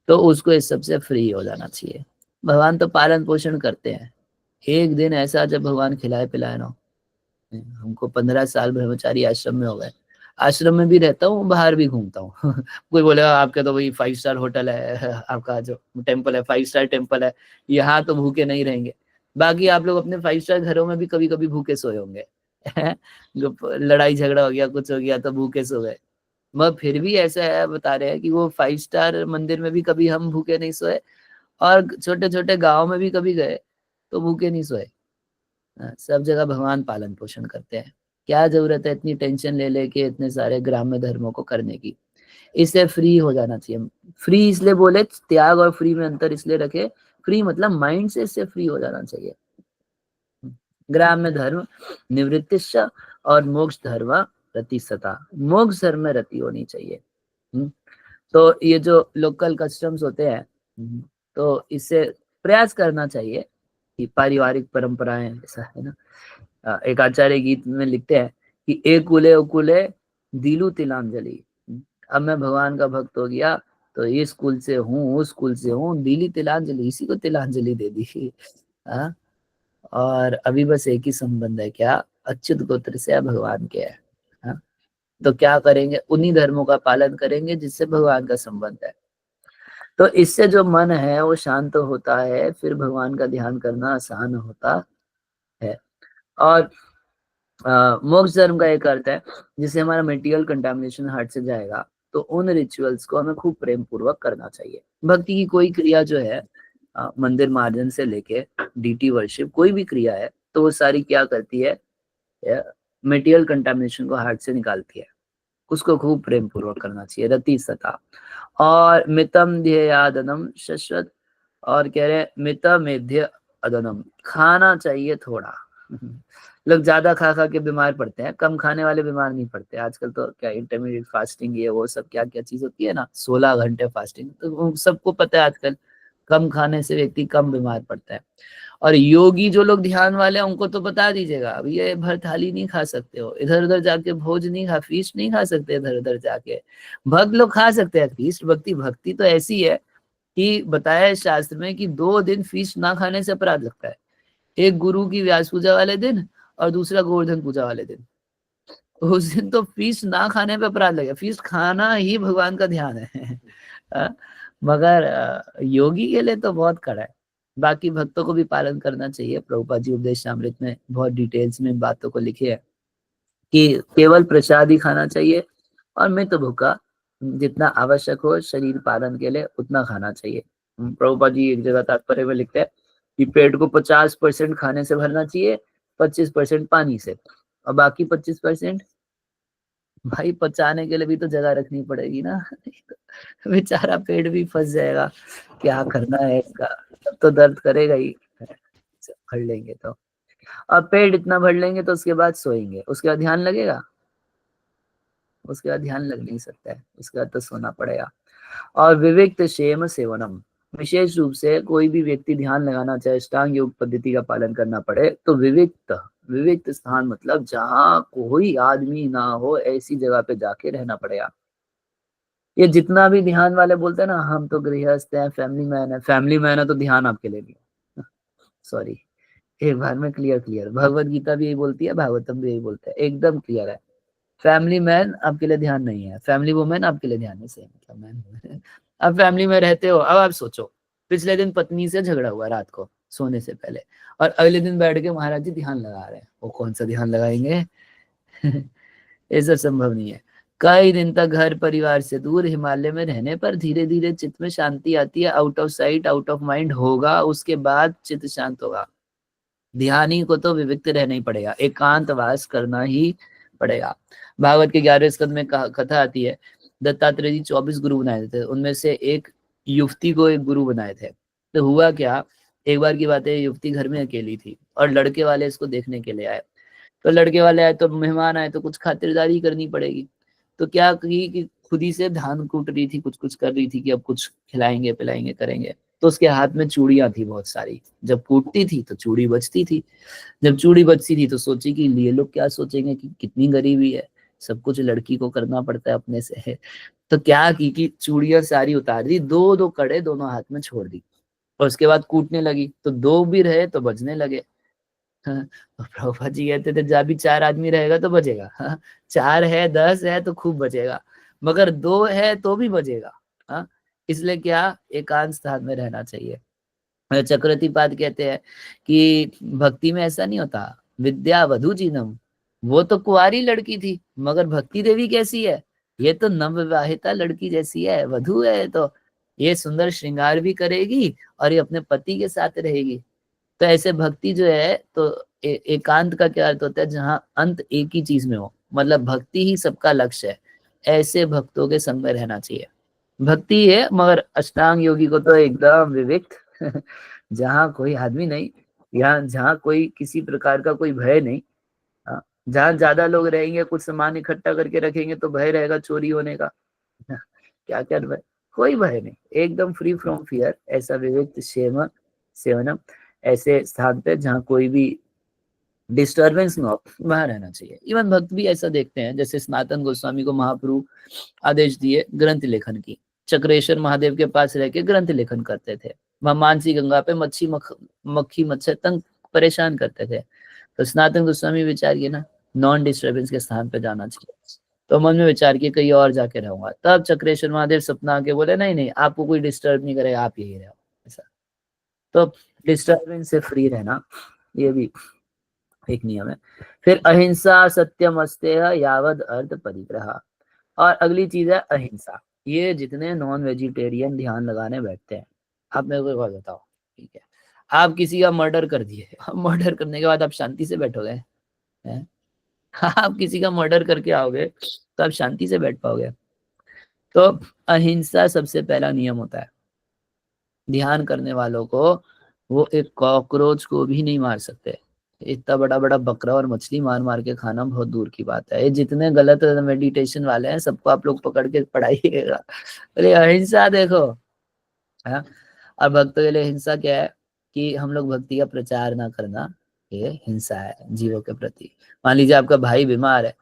S1: तो उसको इस सबसे फ्री हो जाना चाहिए। भगवान तो पालन पोषण करते हैं। एक दिन ऐसा जब भगवान खिलाए पिलाए ना, हमको 15 साल ब्रह्मचारी आश्रम में हो गए, आश्रम में भी रहता हूँ, बाहर भी घूमता हूँ कोई बोलेगा आपके तो वही 5 स्टार होटल है, आपका जो टेम्पल है 5 स्टार टेम्पल है, यहाँ तो भूखे नहीं रहेंगे। बाकी आप लोग अपने 5 स्टार घरों में भी कभी कभी भूखे सोए होंगे लड़ाई झगड़ा हो गया, कुछ हो गया तो भूखे सो गए। मगर फिर भी ऐसा है, बता रहे हैं कि वो 5 स्टार मंदिर में भी कभी हम भूखे नहीं सोए, और छोटे छोटे गाँव में भी कभी गए तो भूखे नहीं सोए। सब जगह भगवान पालन पोषण करते हैं। क्या जरूरत है इतनी टेंशन ले लेके इतने सारे ग्राम्य धर्मों को करने की। इससे फ्री हो जाना चाहिए। फ्री इसलिए बोले, त्याग और फ्री में अंतर इसलिए रखे, फ्री मतलब माइंड से इससे फ्री हो जाना चाहिए। ग्राम्य धर्म निवृत्तिश्च और मोक्ष धर्म रतिसता, मोक्ष धर्म में रति होनी चाहिए। तो ये जो लोकल कस्टम्स होते हैं, तो इससे प्रयास करना चाहिए कि पारिवारिक परंपराएं, ऐसा है ना। एक आचार्य गीत में लिखते हैं कि एक कुले उकुले दिलू तिलांजलि। अब मैं भगवान का भक्त हो गया तो इस कुल से हूँ, उस कुल से हूँ, दिली तिलांजलि, इसी को तिलांजलि दे दी। और अभी बस एक ही संबंध है, क्या? अच्युत गोत्र से भगवान के है। तो क्या करेंगे? उन्हीं धर्मों का पालन करेंगे जिससे भगवान का संबंध है। तो इससे जो मन है वो शांत होता है, फिर भगवान का ध्यान करना आसान होता है। और मोक्ष धर्म का एक अर्थ है जिससे हमारा मेटीरियल कंटामिनेशन हार्ट से जाएगा। तो उन रिचुअल्स को हमें खूब प्रेम पूर्वक करना चाहिए। भक्ति की कोई क्रिया जो है, मंदिर मार्जन से लेके डीटी वर्शिप, कोई भी क्रिया है, तो वो सारी क्या करती है? मेटीरियल कंटामिनेशन को हार्ट से निकालती है। उसको खूब प्रेम पूर्वक करना चाहिए। रति सता और मितम ध्येयादनम शश्वत, और कह रहे मितम मेध्य अदनम, खाना चाहिए थोड़ा। लोग ज्यादा खा खा के बीमार पड़ते हैं, कम खाने वाले बीमार नहीं पड़ते। आजकल तो क्या इंटरमीडिएट फास्टिंग, ये वो सब क्या क्या चीज होती है ना, 16 घंटे फास्टिंग, तो सबको पता है आजकल कम खाने से व्यक्ति कम बीमार पड़ता है। और योगी जो लोग ध्यान वाले हैं उनको तो बता दीजिएगा, अब ये भर थाली नहीं खा सकते हो, इधर उधर जाके भोज नहीं खा, फीस्ट नहीं खा सकते इधर उधर जाके। भक्त लोग खा सकते हैं फीस्ट। भक्ति तो ऐसी है कि बताया है शास्त्र में कि 2 दिन फीस्ट ना खाने से अपराध लगता है। एक गुरु की व्यास पूजा वाले दिन और दूसरा गोवर्धन पूजा वाले दिन। उस दिन तो फीस्ट ना खाने पे अपराध लगेगा। फीस्ट खाना ही भगवान का ध्यान है। मगर योगी के लिए तो बहुत कड़ा है। बाकी भक्तों को भी पालन करना चाहिए। प्रभुपाद जी उपदेशामृत में बहुत डिटेल्स में बातों को लिखे है कि केवल प्रसाद ही खाना चाहिए और मैं तो भूखा, जितना आवश्यक हो शरीर पालन के लिए उतना खाना चाहिए। प्रभुपाद जी एक जगह तात्पर्य में लिखते हैं कि पेट को 50% खाने से भरना चाहिए, 25% पानी से, और बाकी 25% भाई पचाने के लिए भी तो जगह रखनी पड़ेगी ना। बेचारा पेट भी फंस जाएगा, क्या करना है इसका, तब तो दर्द करेगा ही। भर लेंगे तो, अब पेट इतना भर लेंगे तो उसके बाद सोएंगे, उसके बाद ध्यान लगेगा? उसके बाद ध्यान लग नहीं सकता है, उसके बाद तो सोना पड़ेगा। और विविक्त क्षेम सेवनम, विशेष रूप से कोई भी व्यक्ति ध्यान लगाना चाहे, अष्टांग योग पद्धति का पालन करना पड़े, तो विविक्त स्थान मतलब जहाँ कोई आदमी ना हो, ऐसी जगह पे जाके रहना पड़ेगा। ये जितना भी ध्यान वाले बोलते हैं ना, हम तो गृहस्थ हैं, फैमिली मैन है, फैमिली मैन है तो ध्यान आपके लिए नहीं। सॉरी, एक बार में क्लियर, भगवत गीता भी यही बोलती है, भागवतम भी यही बोलता है, एकदम क्लियर है। फैमिली मैन आपके लिए ध्यान नहीं है, फैमिली वुमेन आपके लिए ध्यान नहीं। सही मतलब मैन। अब फैमिली में रहते हो, अब आप सोचो पिछले दिन पत्नी से झगड़ा हुआ रात को सोने से पहले, और अगले दिन बैठ के महाराज जी ध्यान लगा रहे हैं। वो कौन सा ध्यान लगाएंगे? ये सब संभव नहीं है। कई दिन तक घर परिवार से दूर हिमालय में रहने पर धीरे धीरे चित्त में शांति आती है। Out of sight out of mind होगा, उसके बाद चित्त शांत होगा। ध्यानी को तो विविक्त रहना ही पड़ेगा, एकांतवास करना ही पड़ेगा। भागवत के 11वें स्कंद में कथा आती है, दत्तात्रेय जी 24 गुरु बनाए थे, उनमें से एक युवती को एक गुरु बनाए थे। तो हुआ क्या, एक बार की बात है, युवती घर में अकेली थी और लड़के वाले इसको देखने के लिए आए। तो लड़के वाले आए तो मेहमान आए तो कुछ खातिरदारी करनी पड़ेगी। तो क्या की कि खुद ही से धान कूट रही थी, कुछ कुछ कर रही थी कि अब कुछ खिलाएंगे पिलाएंगे करेंगे। तो उसके हाथ में चूड़ियां थी बहुत सारी, जब कूटती थी तो चूड़ी बचती थी। जब चूड़ी बचती थी तो सोची कि ये लोग क्या सोचेंगे कि कितनी गरीबी है, सब कुछ लड़की को करना पड़ता है अपने से। तो क्या की कि चूड़ियां सारी उतार दी, 2-2 कड़े दोनों हाथ में छोड़ दी, और उसके बाद कूटने लगी। तो 2 भी रहे तो बजने लगे। हाँ, प्रभुपाद जी कहते थे जब भी 4 आदमी रहेगा तो बजेगा। हाँ, 4 है 10 है तो खूब बजेगा, मगर 2 है तो भी बजेगा। हाँ, इसलिए क्या एकांत स्थान में रहना चाहिए। चक्रवर्तीपाद कहते हैं कि भक्ति में ऐसा नहीं होता। विद्या वधु जीनम, वो तो कुंवारी लड़की थी, मगर भक्ति देवी कैसी है? ये तो नवविवाहिता लड़की जैसी है, वधु है। तो ये सुंदर श्रृंगार भी करेगी और ये अपने पति के साथ रहेगी। तो ऐसे भक्ति जो है तो एकांत का क्या अर्थ होता है, जहाँ अंत एक ही चीज में हो, मतलब भक्ति ही सबका लक्ष्य है, ऐसे भक्तों के संग में रहना चाहिए। भक्ति है मगर अष्टांग योगी को तो एकदम विविक्त जहाँ कोई आदमी नहीं, यहाँ जहाँ कोई किसी प्रकार का कोई भय नहीं, जहाँ ज्यादा लोग रहेंगे, कुछ सामान इकट्ठा करके रखेंगे तो भय रहेगा चोरी होने का, क्या क्या भय, कोई भय नहीं, एकदम फ्री फ्रॉम फियर, ऐसा विविक्त सेवनम, ऐसे स्थान पे जहाँ कोई भी डिस्टर्बेंस ना हो, वहां रहना चाहिए। इवन भक्त भी ऐसा देखते हैं, जैसे सनातन गोस्वामी को महाप्रभु आदेश दिए ग्रंथ लेखन की, चक्रेश्वर महादेव के पास रह के ग्रंथ लेखन करते थे, वहां मानसी गंगा पे मक्खी मच्छर तंग परेशान करते थे, तो सनातन गोस्वामी विचार किए ना नॉन डिस्टर्बेंस के स्थान पे जाना चाहिए, तो मन में विचार किए कहीं और जाके रहूंगा, तब चक्रेश्वर महादेव सपना आके बोले नहीं नहीं, आपको कोई डिस्टर्ब नहीं करेगा, आप यही रहो, ऐसा। तो डिस्टर्बेंस से फ्री रहना ये भी एक नियम है। फिर अहिंसा सत्यम अस्तेय यावद अर्थ परिग्रह, और अगली चीज है अहिंसा। ये जितने नॉन वेजिटेरियन ध्यान लगाने बैठते हैं, आप मेरे को एक बात बताओ, ठीक है, आप किसी का मर्डर कर दिए, मर्डर करने के बाद आप शांति से बैठोगे हैं? आप किसी का मर्डर करके आओगे तो आप शांति से बैठ पाओगे? तो अहिंसा सबसे पहला नियम होता है। ध्यान करने वालों को वो एक कॉकरोच को भी नहीं मार सकते, इतना बड़ा बड़ा बकरा और मछली मार मार के खाना बहुत दूर की बात है। ये जितने गलत मेडिटेशन वाले हैं सबको आप लोग पकड़ के पढ़ाइएगा, अरे अहिंसा देखो है। और भक्तों के लिए हिंसा क्या है कि हम लोग भक्ति का प्रचार ना करना, ये हिंसा है जीवों के प्रति। मान लीजिए आपका भाई बीमार है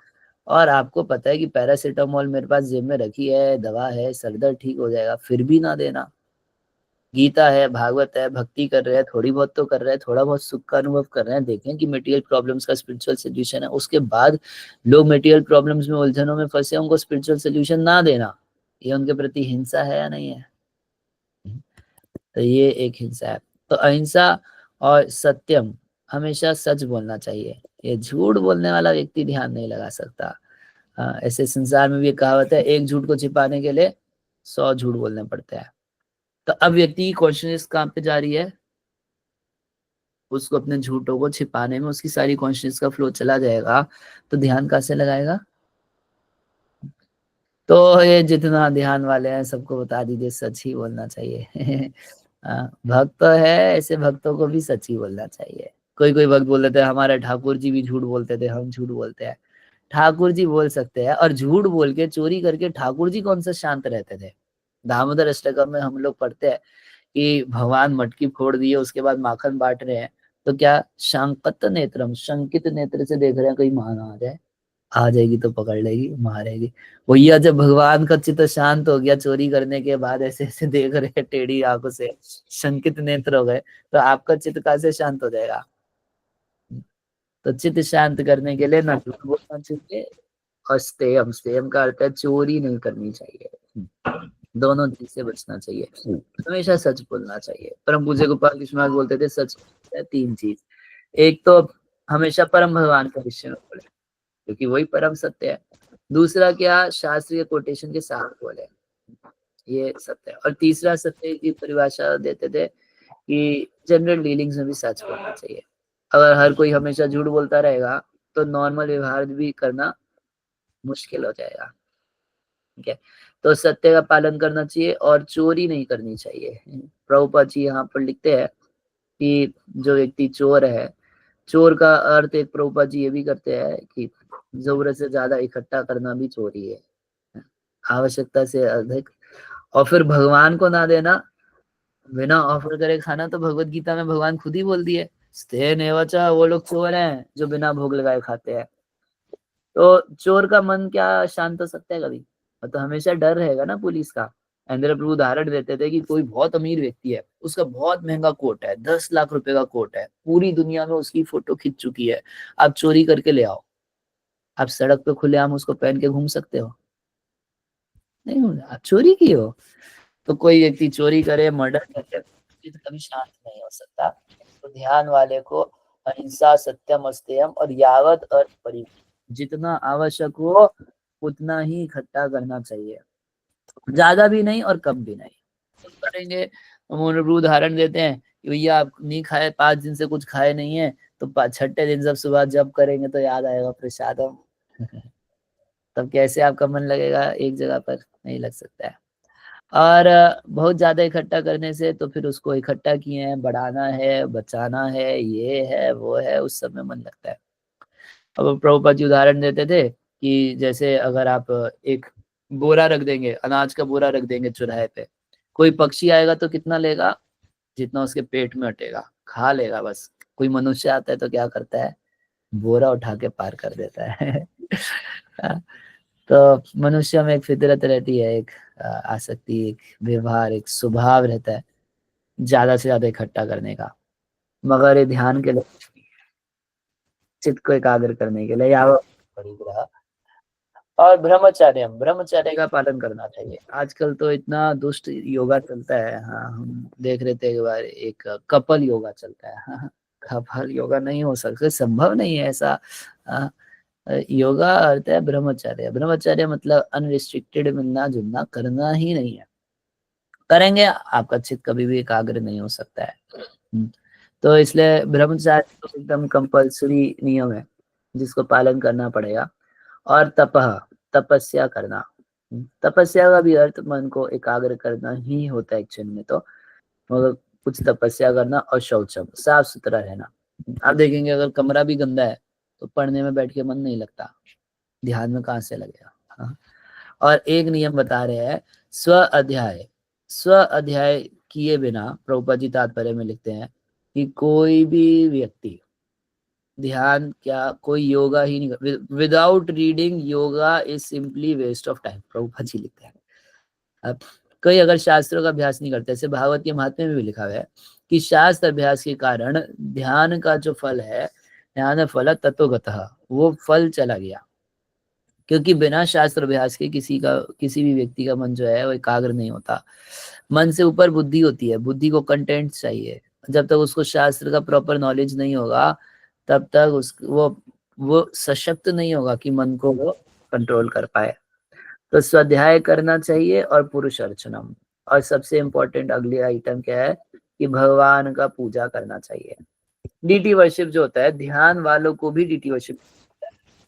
S1: और आपको पता है कि पैरासीटामोल मेरे पास जेब में रखी है, दवा है, सरदर्द ठीक हो जाएगा, फिर भी ना देना। गीता है, भागवत है, भक्ति कर रहे हैं, थोड़ी बहुत तो कर रहे हैं, थोड़ा बहुत सुख का अनुभव कर रहे हैं, देखें कि मटेरियल प्रॉब्लम्स का स्पिरिचुअल सोल्यूशन है, उसके बाद लोग मटेरियल प्रॉब्लम्स में उलझनों में फंसे, उनको स्पिरिचुअल सोल्यूशन ना देना, ये उनके प्रति हिंसा है या नहीं है? तो ये एक हिंसा है। तो अहिंसा और सत्यम, हमेशा सच बोलना चाहिए, ये झूठ बोलने वाला व्यक्ति ध्यान नहीं लगा सकता। ऐसे संसार में भी एक कहावत है, एक झूठ को छिपाने के लिए 100 झूठ बोलने पड़ते हैं। तो अब व्यक्ति की कॉन्शियसनेस कहाँ पे जा रही है, उसको अपने झूठों को छिपाने में उसकी सारी कॉन्शियसनेस का फ्लो चला जाएगा, तो ध्यान कहाँ से लगाएगा? तो ये जितना ध्यान वाले हैं सबको बता दीजिए सच ही बोलना चाहिए। भक्त है, ऐसे भक्तों को भी सच ही बोलना चाहिए। कोई कोई भक्त बोल देते हैं हमारे ठाकुर जी भी झूठ बोलते थे, हम झूठ बोलते हैं। ठाकुर जी बोल सकते हैं, और झूठ बोल के चोरी करके ठाकुर जी कौन सा शांत रहते थे? दामोदर अष्टकम में हम लोग पढ़ते हैं कि भगवान मटकी फोड़ दिए, उसके बाद माखन बांट रहे हैं, तो क्या शंकत नेत्रम, शंकित नेत्र से देख रहे हैं कहीं मान आ जाए, आ जाएगी तो पकड़ लेगी, मारेगी। भैया जब भगवान का चित्त शांत हो गया, चोरी करने के बाद ऐसे ऐसे देख रहे हैं टेढ़ी आंखों से, शंकित नेत्र हो गए, तो आपका चित्त कैसे शांत हो जाएगा? तो चित्त शांत करने के लिए ना झूठ बोलना चाहिए, और स्तेयम, स्तेयम का अर्थ है चोरी नहीं करनी चाहिए, दोनों चीज से बचना चाहिए, हमेशा सच बोलना चाहिए। परम पूज्य गोपाल कृष्ण महाराज बोलते थे सच है 3 चीज, एक तो हमेशा परम भगवान का विषय में बोले क्योंकि वही परम सत्य है, दूसरा क्या शास्त्रीय कोटेशन के साथ बोले, ये सत्य है, और तीसरा सत्य की परिभाषा देते थे कि जनरल डीलिंग्स में भी सच बोलना चाहिए। अगर हर कोई हमेशा झूठ बोलता रहेगा तो नॉर्मल व्यवहार भी करना मुश्किल हो जाएगा, ठीक है। तो सत्य का पालन करना चाहिए और चोरी नहीं करनी चाहिए। प्रभुपाद जी यहाँ पर लिखते हैं कि जो व्यक्ति चोर है, चोर का अर्थ एक प्रभुपाद जी ये भी करते हैं कि जरूरत से ज्यादा इकट्ठा करना भी चोरी है, आवश्यकता से अधिक, और फिर भगवान को ना देना, बिना ऑफर करे खाना, तो भगवत गीता में भगवान खुद ही बोल दिए स्थे नेवचा, वो लोग चोर हैं जो बिना भोग लगाए खाते हैं। तो चोर का मन क्या शांत हो सकता है कभी? तो हमेशा डर रहेगा ना पुलिस का। इंद्र प्रभु उदाहरण देते थे कि कोई बहुत अमीर व्यक्ति है, उसका बहुत महंगा कोट है, 10 लाख रुपए का कोट है, पूरी दुनिया में उसकी फोटो खिंच चुकी है, आप चोरी करके ले आओ, आप सड़क पे खुलेआम उसको पहन के घूम सकते हो? नहीं, आप चोरी की हो। तो कोई व्यक्ति चोरी करे, मर्डर करे, तो कभी शांत नहीं हो सकता। तो ध्यान वाले को अहिंसा सत्यम अस्तेयम और यावत अर्थ परि, जितना आवश्यक हो उतना ही इकट्ठा करना चाहिए, ज्यादा भी नहीं और कम भी नहीं। तो करेंगे, उदाहरण देते हैं कि भैया आप नहीं खाए, 5 दिन से कुछ खाए नहीं है, तो छठे दिन जब सुबह जब करेंगे तो याद आएगा प्रसादम तब कैसे आपका मन लगेगा, एक जगह पर नहीं लग सकता है। और बहुत ज्यादा इकट्ठा करने से तो फिर उसको इकट्ठा किए हैं, बढ़ाना है, बचाना है, ये है वो है, उस सब में मन लगता है। अब प्रभुपाद जी उदाहरण देते थे कि जैसे अगर आप एक बोरा रख देंगे, अनाज का बोरा रख देंगे चौराहे पे, कोई पक्षी आएगा तो कितना लेगा, जितना उसके पेट में अटेगा खा लेगा बस। कोई मनुष्य आता है तो क्या करता है, बोरा उठा के पार कर देता है तो मनुष्य में एक फितरत रहती है, एक आसक्ति, एक व्यवहार, एक स्वभाव रहता है ज्यादा से ज्यादा इकट्ठा करने का, मगर ये ध्यान के लिए, चित्त को एकाग्र करने के लिए या परिग्रह और ब्रह्मचर्य का पालन करना चाहिए। आजकल तो इतना दुष्ट योगा चलता है। हाँ, हम देख रहे थे एक बार, एक कपल योगा चलता है। हाँ, कपल योगा नहीं हो सकता, संभव नहीं है ऐसा। योगा अर्थ है ब्रह्मचर्य। ब्रह्मचर्य मतलब अनरिस्ट्रिक्टेड मिलना जुलना करना ही नहीं है। करेंगे आपका चित्त कभी भी एकाग्र नहीं हो सकता है। तो इसलिए ब्रह्मचर्य तो एकदम कंपल्सरी नियम है जिसको पालन करना पड़ेगा। और तपस्या करना, तपस्या का भी अर्थ मन को एकाग्र करना ही होता है एक्चुअल में। तो मतलब कुछ तपस्या करना और शौचम, साफ सुथरा रहना। आप देखेंगे अगर कमरा भी गंदा है तो पढ़ने में बैठ के मन नहीं लगता, ध्यान में कहाँ से लगेगा। हाँ। और एक नियम बता रहे हैं, स्व अध्याय किए बिना, प्रभुपाद जी तात्पर्य में लिखते हैं कि कोई भी व्यक्ति ध्यान क्या, कोई योगा ही नहीं कर, without reading yoga is simply waste of time, Prabhupada ji लिखते हैं। अब कोई अगर शास्त्रों का अभ्यास नहीं करते, जैसे भागवत के महात्म्य में भी लिखा हुआ है कि शास्त्र अभ्यास के कारण ध्यान का जो फल है, ध्यान फल तत्वगतः, वो फल चला गया। क्योंकि बिना शास्त्र अभ्यास के किसी भी व्यक्ति का मन जो है वो एकाग्र नहीं होता। मन से ऊपर बुद्धि होती है, बुद्धि को कंटेंट चाहिए। जब तक उसको शास्त्र का प्रॉपर नॉलेज नहीं होगा तब तक वो सशक्त नहीं होगा कि मन को वो कंट्रोल कर पाए। तो स्वाध्याय करना चाहिए और पुरुष अर्चनम। और सबसे इम्पोर्टेंट अगली आइटम क्या है कि भगवान का पूजा करना चाहिए। डीटी वर्शिप जो होता है, ध्यान वालों को भी डीटी वर्शिप।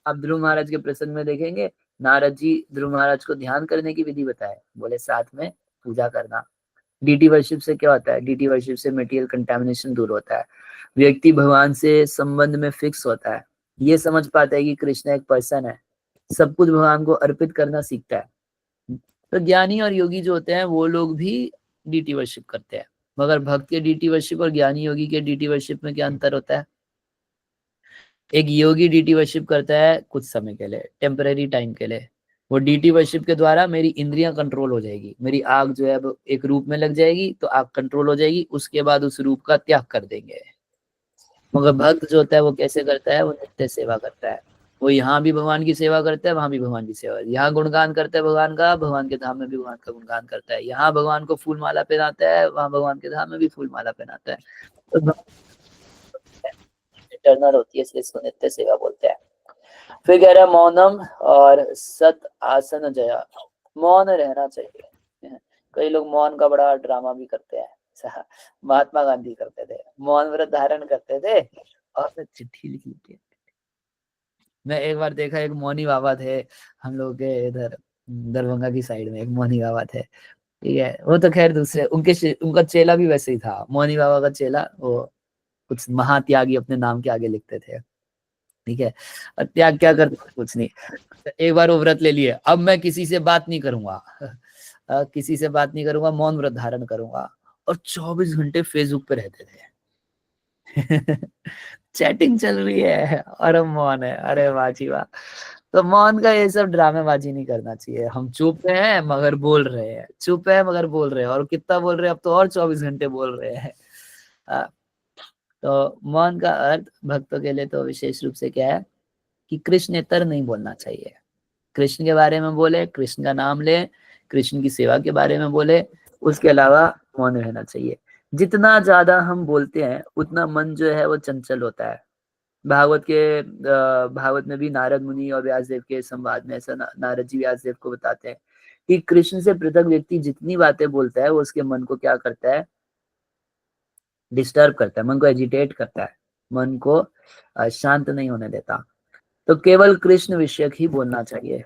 S1: आप ध्रुव महाराज के प्रसंग में देखेंगे, नारद जी ध्रुव महाराज को ध्यान करने की विधि बताए, बोले साथ में पूजा करना। डीटी वर्शिप से क्या होता है, डीटी वर्शिप से मटेरियल कंटेमिनेशन दूर होता है, व्यक्ति भगवान से संबंध में फिक्स होता है, ये समझ पाता है कि कृष्ण एक पर्सन है, सब कुछ भगवान को अर्पित करना सीखता है। तो ज्ञानी और योगी जो होते हैं वो लोग भी डीटी वर्शिप करते हैं। मगर भक्त के डीटी वर्शिप और ज्ञानी योगी के डीटी वर्शिप में क्या अंतर होता है? एक योगी डीटी वर्शिप करता है कुछ समय के लिए, टेम्पररी टाइम के लिए। वो डीटी वर्शिप के द्वारा मेरी इंद्रियां कंट्रोल हो जाएगी, मेरी आग जो है वो एक रूप में लग जाएगी तो आग कंट्रोल हो जाएगी, उसके बाद उस रूप का त्याग कर देंगे। मगर भक्त जो होता है वो कैसे करता है, वो नित्य सेवा करता है। वो यहाँ भी भगवान की सेवा करता है, वहां भी भगवान की सेवा, यहाँ गुणगान करता है भगवान का, भगवान के धाम में भी भगवान का गुणगान करता है। यहाँ भगवान को फूल माला पहनाता है, वहां भगवान के धाम में भी फूल माला पहनाता है। तो इटर्नल होती है, इसलिए इसको नित्य सेवा बोलते हैं। फिर कह रहा है मौनम और सत आसन जया, मौन रहना चाहिए। कई लोग मौन का बड़ा ड्रामा भी करते हैं। महात्मा गांधी करते थे, मौन व्रत धारण करते थे और फिर चिट्ठी लिख लेते। मैं एक बार देखा, एक मौनी बाबा थे हम लोग के इधर दरभंगा की साइड में, एक मौनी बाबा थे, ठीक है। वो तो खैर दूसरे, उनका चेला भी वैसे ही था, मौनी बाबा का चेला, वो कुछ महात्यागी अपने नाम के आगे लिखते थे, ठीक है। और त्याग क्या करते, कुछ नहीं। एक बार वो व्रत ले लिए, अब मैं किसी से बात नहीं करूंगा, किसी से बात नहीं करूंगा, मौन व्रत धारण करूंगा। और 24 घंटे फेसबुक पे रहते थे चैटिंग चल रही है और हम मौन है, अरे वाह जी वाह। तो मौन का ये सब ड्रामेबाजी नहीं करना चाहिए। हम चुप हैं मगर बोल रहे हैं, चुप है मगर बोल रहे हैं, और कितना बोल रहे हैं, अब तो और 24 घंटे बोल रहे हैं। तो मौन का अर्थ भक्तों के लिए तो विशेष रूप से क्या है कि कृष्णेतर नहीं बोलना चाहिए। कृष्ण के बारे में बोले, कृष्ण का नाम ले, कृष्ण की सेवा के बारे में बोले, उसके अलावा मौन रहना चाहिए। जितना ज्यादा हम बोलते हैं उतना मन जो है वो चंचल होता है। भागवत में भी नारद मुनि और व्यासदेव के संवाद में ऐसा नारद जी व्यासदेव को बताते हैं कि कृष्ण से पृथक व्यक्ति जितनी बातें बोलता है वो उसके मन को क्या करता है, डिस्टर्ब करता है, मन को एजिटेट करता है, मन को शांत नहीं होने देता। तो केवल कृष्ण विषयक ही बोलना चाहिए।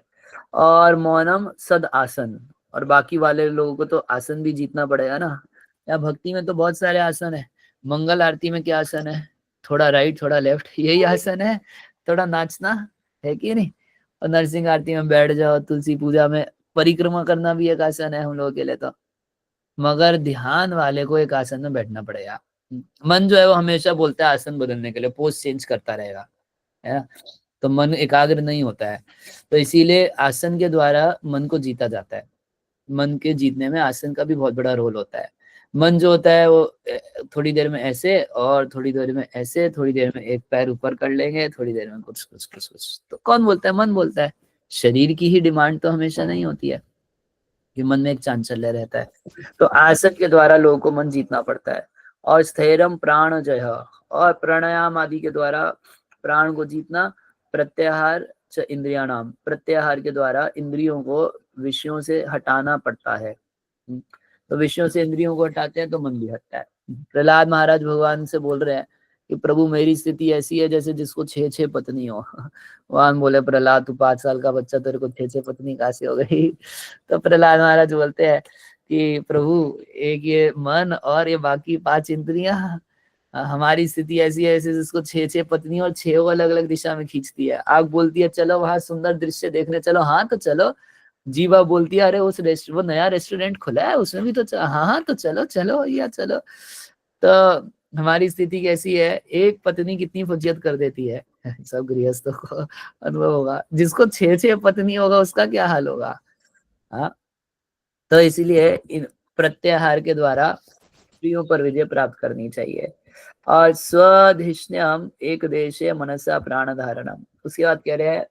S1: और मौनम सद आसन, और बाकी वाले लोगों को तो आसन भी जीतना पड़ेगा ना। या भक्ति में तो बहुत सारे आसन है। मंगल आरती में क्या आसन है? थोड़ा राइट थोड़ा लेफ्ट, यही आसन है। थोड़ा नाचना है कि नहीं? और नरसिंह आरती में बैठ जाओ, तुलसी पूजा में परिक्रमा करना भी एक आसन है हम लोगों के लिए तो। मगर ध्यान वाले को एक आसन में बैठना पड़ेगा। मन जो है वो हमेशा बोलता है आसन बदलने के लिए, पोज चेंज करता रहेगा, है ना? तो मन एकाग्र नहीं होता है। तो इसीलिए आसन के द्वारा मन को जीता जाता है। मन के जीतने में आसन का भी बहुत बड़ा रोल होता है। मन जो होता है वो थोड़ी देर में ऐसे, और थोड़ी देर में ऐसे, थोड़ी देर में एक पैर ऊपर कर लेंगे, थोड़ी देर में कुछ कुछ कुछ कुछ। तो कौन बोलता है? मन बोलता है। शरीर की ही डिमांड तो हमेशा नहीं होती है कि मन में एक चांचल्य रहता है। तो आसन के द्वारा लोगों को मन जीतना पड़ता है। और स्थैरम प्राण जय, और प्राणायाम आदि के द्वारा प्राण को जीतना। प्रत्याहार च इंद्रियाणाम, प्रत्याहार के द्वारा इंद्रियों को विषयों से हटाना पड़ता है। तो विषयों से इंद्रियों को हटाते हैं तो मन भी हटता है। प्रहलाद महाराज भगवान से बोल रहे हैं कि प्रभु मेरी स्थिति ऐसी है जैसे जिसको 6 पत्नी हो। भगवान बोले प्रहलाद तू 5 साल का बच्चा, तेरे को 6 पत्नी कहाँ से हो गई? तो प्रहलाद महाराज बोलते हैं कि प्रभु एक ये मन और ये बाकी 5 इंद्रियां, हमारी स्थिति ऐसी है ऐसे जिसको 6 पत्नी और 6 अलग अलग दिशा में खींचती है। आग बोलती है चलो वहां सुंदर दृश्य देखने चलो, हाँ तो चलो। जीवा बोलती है अरे वो नया रेस्टोरेंट खुला है उसमें भी तो हाँ हाँ तो चलो चलो या चलो। तो हमारी स्थिति कैसी है? एक पत्नी कितनी फजियत कर देती है। सब गृहस्थों को अनुभव होगा। जिसको 6 पत्नी होगा उसका क्या हाल होगा? हाँ, तो इसीलिए इन प्रत्याहार के द्वारा स्त्रियों पर विजय प्राप्त करनी चाहिए। और स्वधिष्ण्यम एक देशे मनसा प्राण धारणम, उसके बाद कह रहे हैं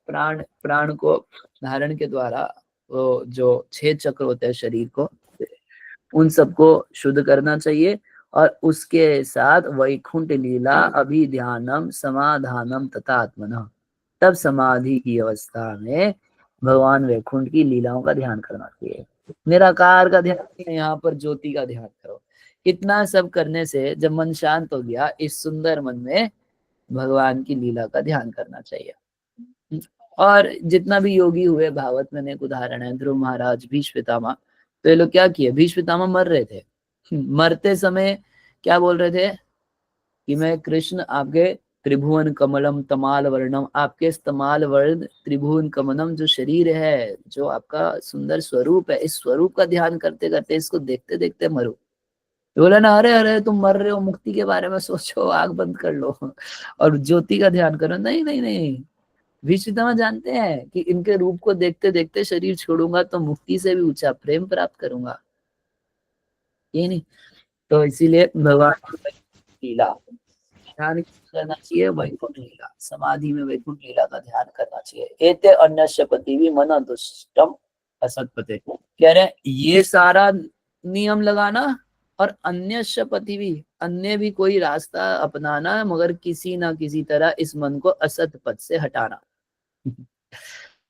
S1: प्राण को धारण के द्वारा वो जो 6 चक्र होते हैं शरीर को, उन सबको शुद्ध करना चाहिए। और उसके साथ वैकुंठ लीला अभिध्यानम समाधानम तथा आत्मना, तब समाधि की अवस्था में भगवान वैकुंठ की लीलाओं का ध्यान करना चाहिए। निराकार का ध्यान, यहाँ पर ज्योति का ध्यान करो। इतना सब करने से जब मन शांत हो गया, इस सुंदर मन में भगवान की लीला का ध्यान करना चाहिए। और जितना भी योगी हुए भागवत में अनेक उदाहरण है। ध्रुव महाराज, भीष्म पितामह, तो ये लोग क्या किए? भीष्म पितामह मर रहे थे, मरते समय क्या बोल रहे थे कि मैं कृष्ण आपके त्रिभुवन कमलम तमाल वर्णम, आपके तमाल वर्ण त्रिभुवन कमलम जो शरीर है, जो आपका सुंदर स्वरूप है, इस स्वरूप का ध्यान करते करते, इसको देखते देखते मरो। बोला ना अरे अरे तुम मर रहे हो, मुक्ति के बारे में सोचो, आग बंद कर लो और ज्योति का ध्यान करो। नहीं नहीं नहीं, भीष्म पितामह जानते हैं कि इनके रूप को देखते देखते शरीर छोड़ूंगा तो मुक्ति से भी ऊंचा प्रेम प्राप्त करूंगा, ये नहीं। तो इसीलिए भगवान की लीला ध्यान करना चाहिए। वैकुंठ लीला, समाधि में वैकुंठ लीला का ध्यान करना चाहिए। एते अन्यस्य पति भी मन दुष्टम असत्पते, कह रहे ये सारा नियम लगाना और अन्यस्य पति भी, अन्य भी कोई रास्ता अपनाना, मगर किसी ना किसी तरह इस मन को असत पद से हटाना।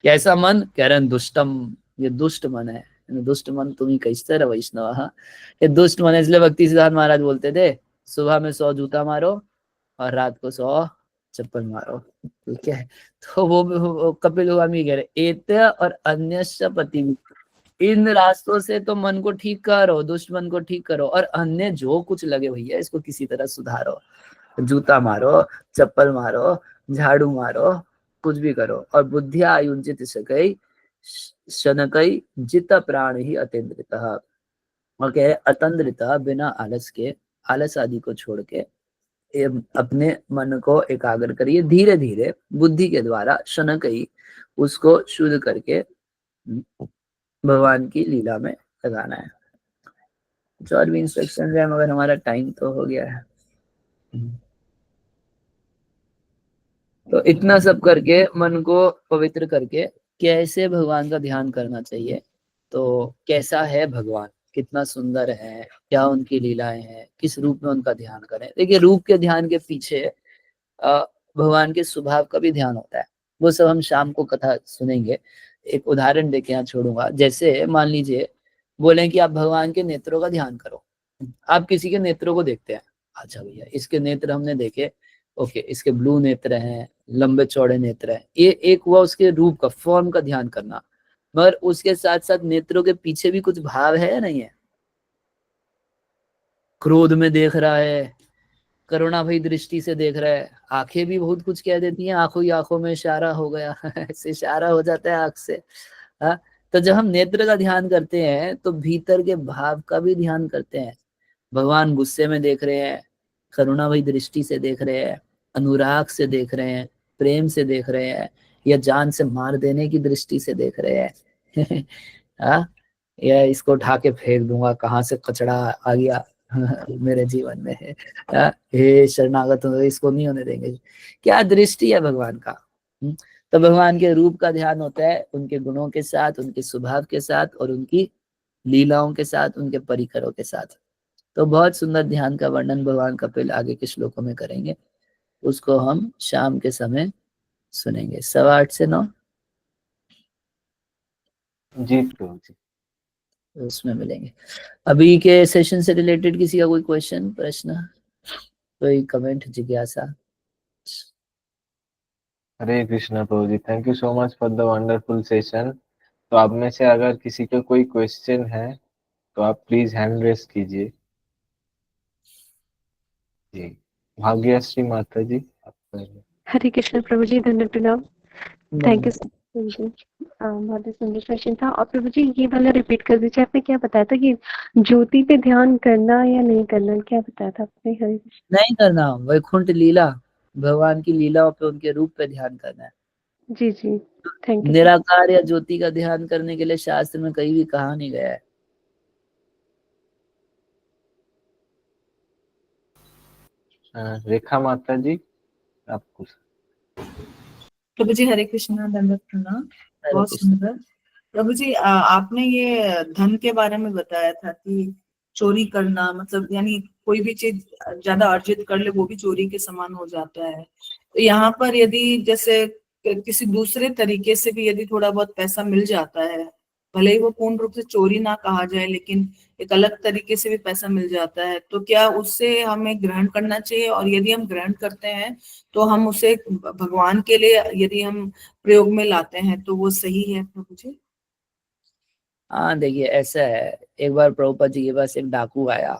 S1: कैसा मन? कह रहे हैं दुष्टम, ये दुष्ट मन है। दुष्ट मन तुम्ही कैसे रहे वैष्णव, ये दुष्ट मन है। इसलिए भक्ति सिद्धार्थ महाराज बोलते थे सुबह में 100 जूता मारो और रात को 100 चप्पल मारो, ठीक है? तो वो कपिल भगवान भी कह रहे एत और अन्यस्य पति, इन रास्तों से तो मन को ठीक करो, दुष्ट मन को ठीक करो, और अन्य जो कुछ लगे भैया इसको किसी तरह सुधारो। जूता मारो, चप्पल मारो, झाड़ू मारो, कुछ भी करो। और बुद्धिया आयुंजित सकई शनकई जित प्राण ही अतेंद्रितः, और कह रहे अतंद्रितः, बिना आलस के, आलस आदि को छोड़ के अपने मन को एकाग्र करिए, धीरे धीरे बुद्धि के द्वारा शनकई, उसको शुद्ध करके भगवान की लीला में लगाना है। जो और भी इंस्ट्रक्शन है, मगर हमारा टाइम तो हो गया है। तो इतना सब करके मन को पवित्र करके कैसे भगवान का ध्यान करना चाहिए। तो कैसा है भगवान, कितना सुंदर है, क्या उनकी लीलाएं हैं, किस रूप में उनका ध्यान करें। देखिए रूप के ध्यान के पीछे भगवान के स्वभाव का भी ध्यान होता है। वो सब हम शाम को कथा सुनेंगे। एक उदाहरण देके यहाँ छोड़ूंगा। जैसे मान लीजिए बोले कि आप भगवान के नेत्रों का ध्यान करो। आप किसी के नेत्रों को देखते हैं, अच्छा भैया, इसके नेत्र हमने देखे, ओके, इसके ब्लू नेत्र हैं, लंबे चौड़े नेत्र हैं, ये एक हुआ उसके रूप का, फॉर्म का ध्यान करना, मगर उसके साथ साथ नेत्रों के पीछे भी कुछ भाव है या नहीं है? क्रोध में देख रहा है, करुणा भई दृष्टि से देख रहा है, आंखें भी बहुत कुछ कह देती हैं, आंखों ही आंखों में इशारा हो गया ऐसे इशारा हो जाता है आंख से। हाँ, तो जब हम नेत्र का ध्यान करते हैं तो भीतर के भाव का भी ध्यान करते हैं। भगवान गुस्से में देख रहे हैं, करुणा भई दृष्टि से देख रहे हैं, अनुराग से देख रहे हैं, प्रेम से देख रहे हैं, या जान से मार देने की दृष्टि से देख रहे हैं हाँ, या इसको उठा के फेंक दूंगा, कहाँ से कचड़ा आ गया मेरे जीवन में है, हे शरणागत हो, इसको नहीं होने देंगे। क्या दृष्टि है भगवान का। तो भगवान के रूप का ध्यान होता है उनके गुणों के साथ, उनके स्वभाव के साथ, और उनकी लीलाओं के साथ, उनके परिकरों के साथ। तो बहुत सुंदर ध्यान का वर्णन भगवान कपिल आगे के श्लोकों में करेंगे, उसको हम शाम के समय सुनेंगे 8:15 से 9
S4: जी प्रभु जी।
S1: उसमें मिलेंगे। अभी के सेशन से रिलेटेड किसी का कोई क्वेश्चन, प्रश्न, कोई कमेंट, जिज्ञासा?
S4: हरे कृष्णा प्रभु जी, thank you so much for the wonderful session. तो आप में से अगर किसी का कोई क्वेश्चन है तो आप प्लीज हैंड रेस कीजिए। जी, भाग्यश्री माता जी, आप पहले।
S5: हरे कृष्ण प्रभु जी, धन्यवाद प्रणाम। थैंक यू प्रभु जी, बहुत ही सुंदर क्वेश्चन था। और प्रभु जी ये वाला रिपीट कर दीजिए, आपने क्या बताया था कि ज्योति पे ध्यान करना या नहीं करना, क्या बताया था आपने? हरे कृष्ण।
S1: नहीं करना, वैकुंठ लीला, भगवान की लीलाओं पे, उनके रूप पे ध्यान करना है।
S5: जी जी, थैंक यू।
S1: निराकार या ज्योति का ध्यान करने के लिए शास्त्र में कहीं भी कहा नहीं गया है।
S4: रेखा माता जी, आपको।
S3: प्रभु जी हरे कृष्णा, दंडवत प्रणाम। बहुत सुंदर प्रभु जी। आपने ये धन के बारे में बताया था कि चोरी करना, मतलब यानी कोई भी चीज ज्यादा अर्जित कर ले वो भी चोरी के समान हो जाता है। तो यहाँ पर यदि जैसे किसी दूसरे तरीके से भी यदि थोड़ा बहुत पैसा मिल जाता है, भले ही वो पूर्ण रूप से चोरी ना कहा जाए, लेकिन एक अलग तरीके से भी पैसा मिल जाता है, तो क्या उससे हमें ग्रहण करना चाहिए? और यदि हम ग्रहण करते हैं तो हम उसे भगवान के लिए यदि हम प्रयोग में लाते हैं तो वो सही है प्रभु जी?
S1: हाँ देखिए, ऐसा है, एक बार प्रभुपाद जी के पास एक डाकू आया,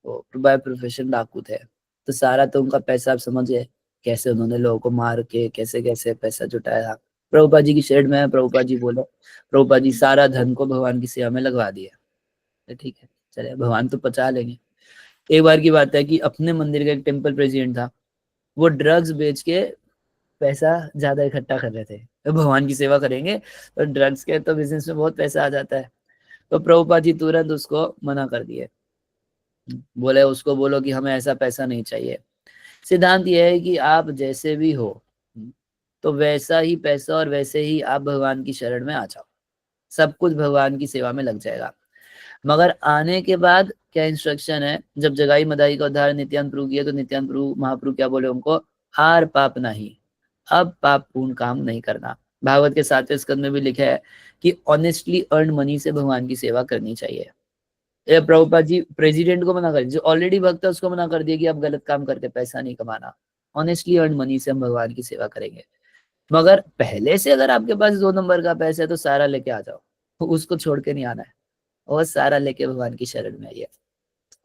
S1: वो बाय प्रोफेशन डाकू थे। तो सारा तो उनका पैसा, आप समझिए कैसे उन्होंने लोगों को मार के कैसे कैसे पैसा जुटाया। प्रभुपाद जी की शेड में है, प्रभुपाद जी बोले, प्रभुपाद जी सारा धन को भगवान की सेवा में लगवा दिया। तो ठीक है, चले भगवान तो बचा लेंगे। एक बार की बात है कि अपने मंदिर का एक टेम्पल प्रेसिडेंट था, वो ड्रग्स बेच के पैसा ज्यादा इकट्ठा कर रहे थे। तो भगवान की सेवा करेंगे तो ड्रग्स के तो बिजनेस में बहुत पैसा आ जाता है। तो प्रभुपाद जी तुरंत उसको मना कर दिए, बोले उसको बोलो कि हमें ऐसा पैसा नहीं चाहिए। सिद्धांत यह है कि आप जैसे भी हो तो वैसा ही पैसा और वैसे ही आप भगवान की शरण में आ जाओ, सब कुछ भगवान की सेवा में लग जाएगा। मगर आने के बाद क्या इंस्ट्रक्शन है, जब जगाई मदाई का उद्धार नित्यानंद प्रभु किया तो नित्यानंद प्रभु महाप्रभु क्या बोले उनको, आर पाप नहीं, अब पाप पूर्ण काम नहीं करना। भागवत के 7वें स्कंद में भी लिखा है कि ऑनेस्टली अर्न मनी से भगवान की सेवा करनी चाहिए। ये प्रभुपाद जी प्रेसिडेंट को मना कर, जो ऑलरेडी भक्त है उसको मना कर दिया कि आप गलत काम करके पैसा नहीं कमाना, ऑनेस्टली अर्न मनी से हम भगवान की सेवा करेंगे। मगर पहले से अगर आपके पास 2 नंबर का पैसा है तो सारा लेके आ जाओ, उसको छोड़ के नहीं आना है, और सारा लेके भगवान की शरण में आइए।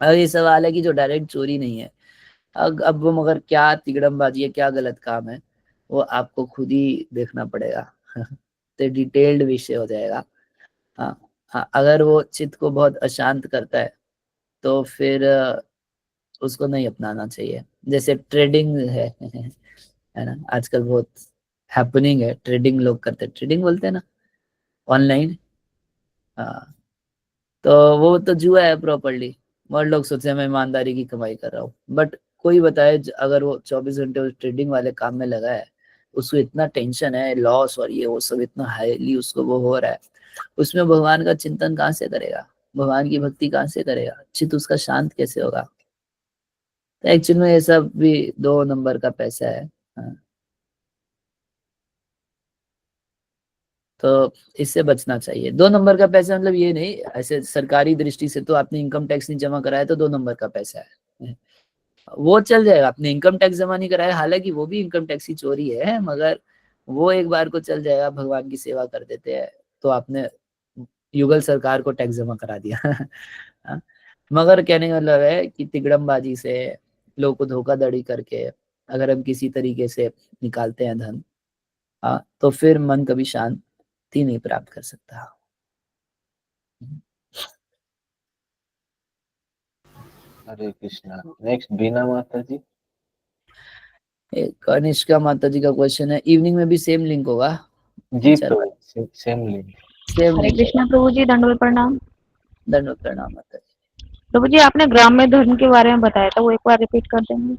S1: अब ये सवाल है कि जो डायरेक्ट चोरी नहीं है, अब वो मगर क्या तिगड़मबाजी है, क्या गलत काम है, वो आपको खुद ही देखना पड़ेगा तो डिटेल्ड विषय हो जाएगा। हाँ हाँ, अगर वो चित्त को बहुत अशांत करता है तो फिर उसको नहीं अपनाना चाहिए। जैसे ट्रेडिंग है ना, आजकल बहुत हैपनिंग है, ट्रेडिंग लोग करते हैं, ट्रेडिंग बोलते हैं ना, ऑनलाइन। हाँ, तो वो तो जुआ है प्रॉपर्ली, और लोग सोचते हैं मैं ईमानदारी की कमाई कर रहा हूँ, बट कोई बताए अगर वो 24 घंटे उस ट्रेडिंग वाले काम में लगा है, उसको इतना टेंशन है, लॉस और ये वो सब इतना हाईली उसको वो हो रहा है, उसमें भगवान का चिंतन कहाँ से करेगा, भगवान की भक्ति कहाँ से करेगा, चित्त उसका शांत कैसे होगा। तो एक्चुअल में ये सब भी 2 नंबर का पैसा है। हाँ, तो इससे बचना चाहिए। 2 नंबर का पैसा मतलब ये नहीं, ऐसे सरकारी दृष्टि से तो आपने इनकम टैक्स नहीं जमा कराया तो 2 नंबर का पैसा है, वो चल जाएगा। आपने इनकम टैक्स जमा नहीं कराया, हालांकि वो भी इनकम टैक्स की चोरी है, मगर वो एक बार को चल जाएगा, भगवान की सेवा कर देते हैं तो आपने युगल सरकार को टैक्स जमा करा दिया। हाँ, मगर कहने का मतलब है कि तिकड़मबाजी से, लोगों को धोखाधड़ी करके अगर हम किसी तरीके से निकालते हैं धन, हाँ, तो फिर मन कभी शांति नहीं प्राप्त कर सकता।
S4: हरे कृष्णा। नेक्स्ट बीना माता जी।
S1: कनिष्का माता जी का क्वेश्चन है, इवनिंग में भी सेम लिंक होगा?
S4: जी तो सेम लिंक।
S1: सेम
S2: हरे
S1: लिंक।
S2: कृष्णा प्रभु जी, दंडवत प्रणाम।
S1: दंडवत प्रणाम माता जी।
S2: प्रभु जी, आपने ग्राम्य धर्म के बारे में बताया था, वो एक बार रिपीट कर देंगे?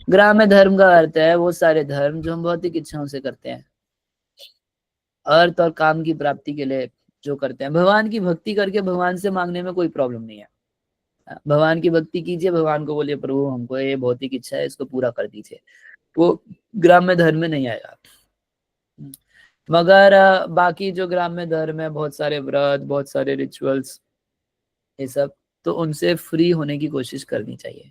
S1: ग्राम्य धर्म का अर्थ है वो सारे धर्म जो हम भौतिक इच्छाओं से करते हैं, अर्थ और काम की प्राप्ति के लिए जो करते हैं। भगवान की भक्ति करके भगवान से मांगने में कोई प्रॉब्लम नहीं है। भगवान की भक्ति कीजिए, भगवान को बोलिए प्रभु हमको ये भौतिक इच्छा है, इसको पूरा कर दीजिए, वो ग्राम्य धर्म में नहीं आएगा। मगर बाकी जो ग्राम्य धर्म है, बहुत सारे व्रत, बहुत सारे रिचुअल्स, ये सब, तो उनसे फ्री होने की कोशिश करनी चाहिए।